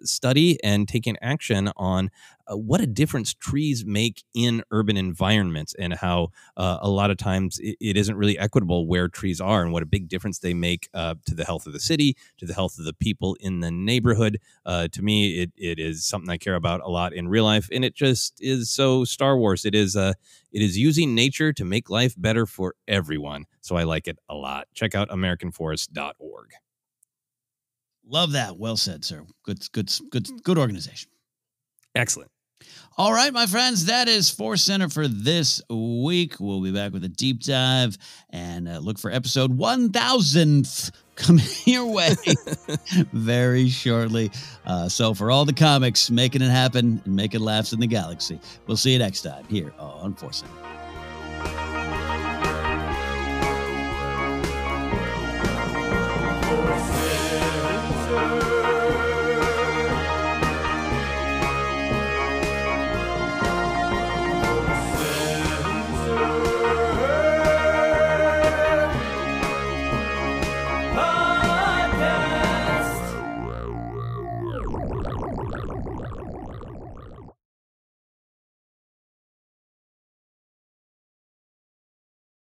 study and taking action on what a difference trees make in urban environments and how a lot of times it isn't really equitable where trees are and what a big difference they make to the health of the city, to the health of the people in the neighborhood. To me, it is something I care about a lot in real life, and it just is so Star Wars. It is using nature to make life better for everyone. So I like it a lot. Check out AmericanForest.org. Love that. Well said, sir. Good organization. Excellent. All right, my friends, that is Force Center for this week. We'll be back with a deep dive and look for episode 1,000th coming your way very shortly. So for all the comics, making it happen and making laughs in the galaxy, we'll see you next time here on Force Center.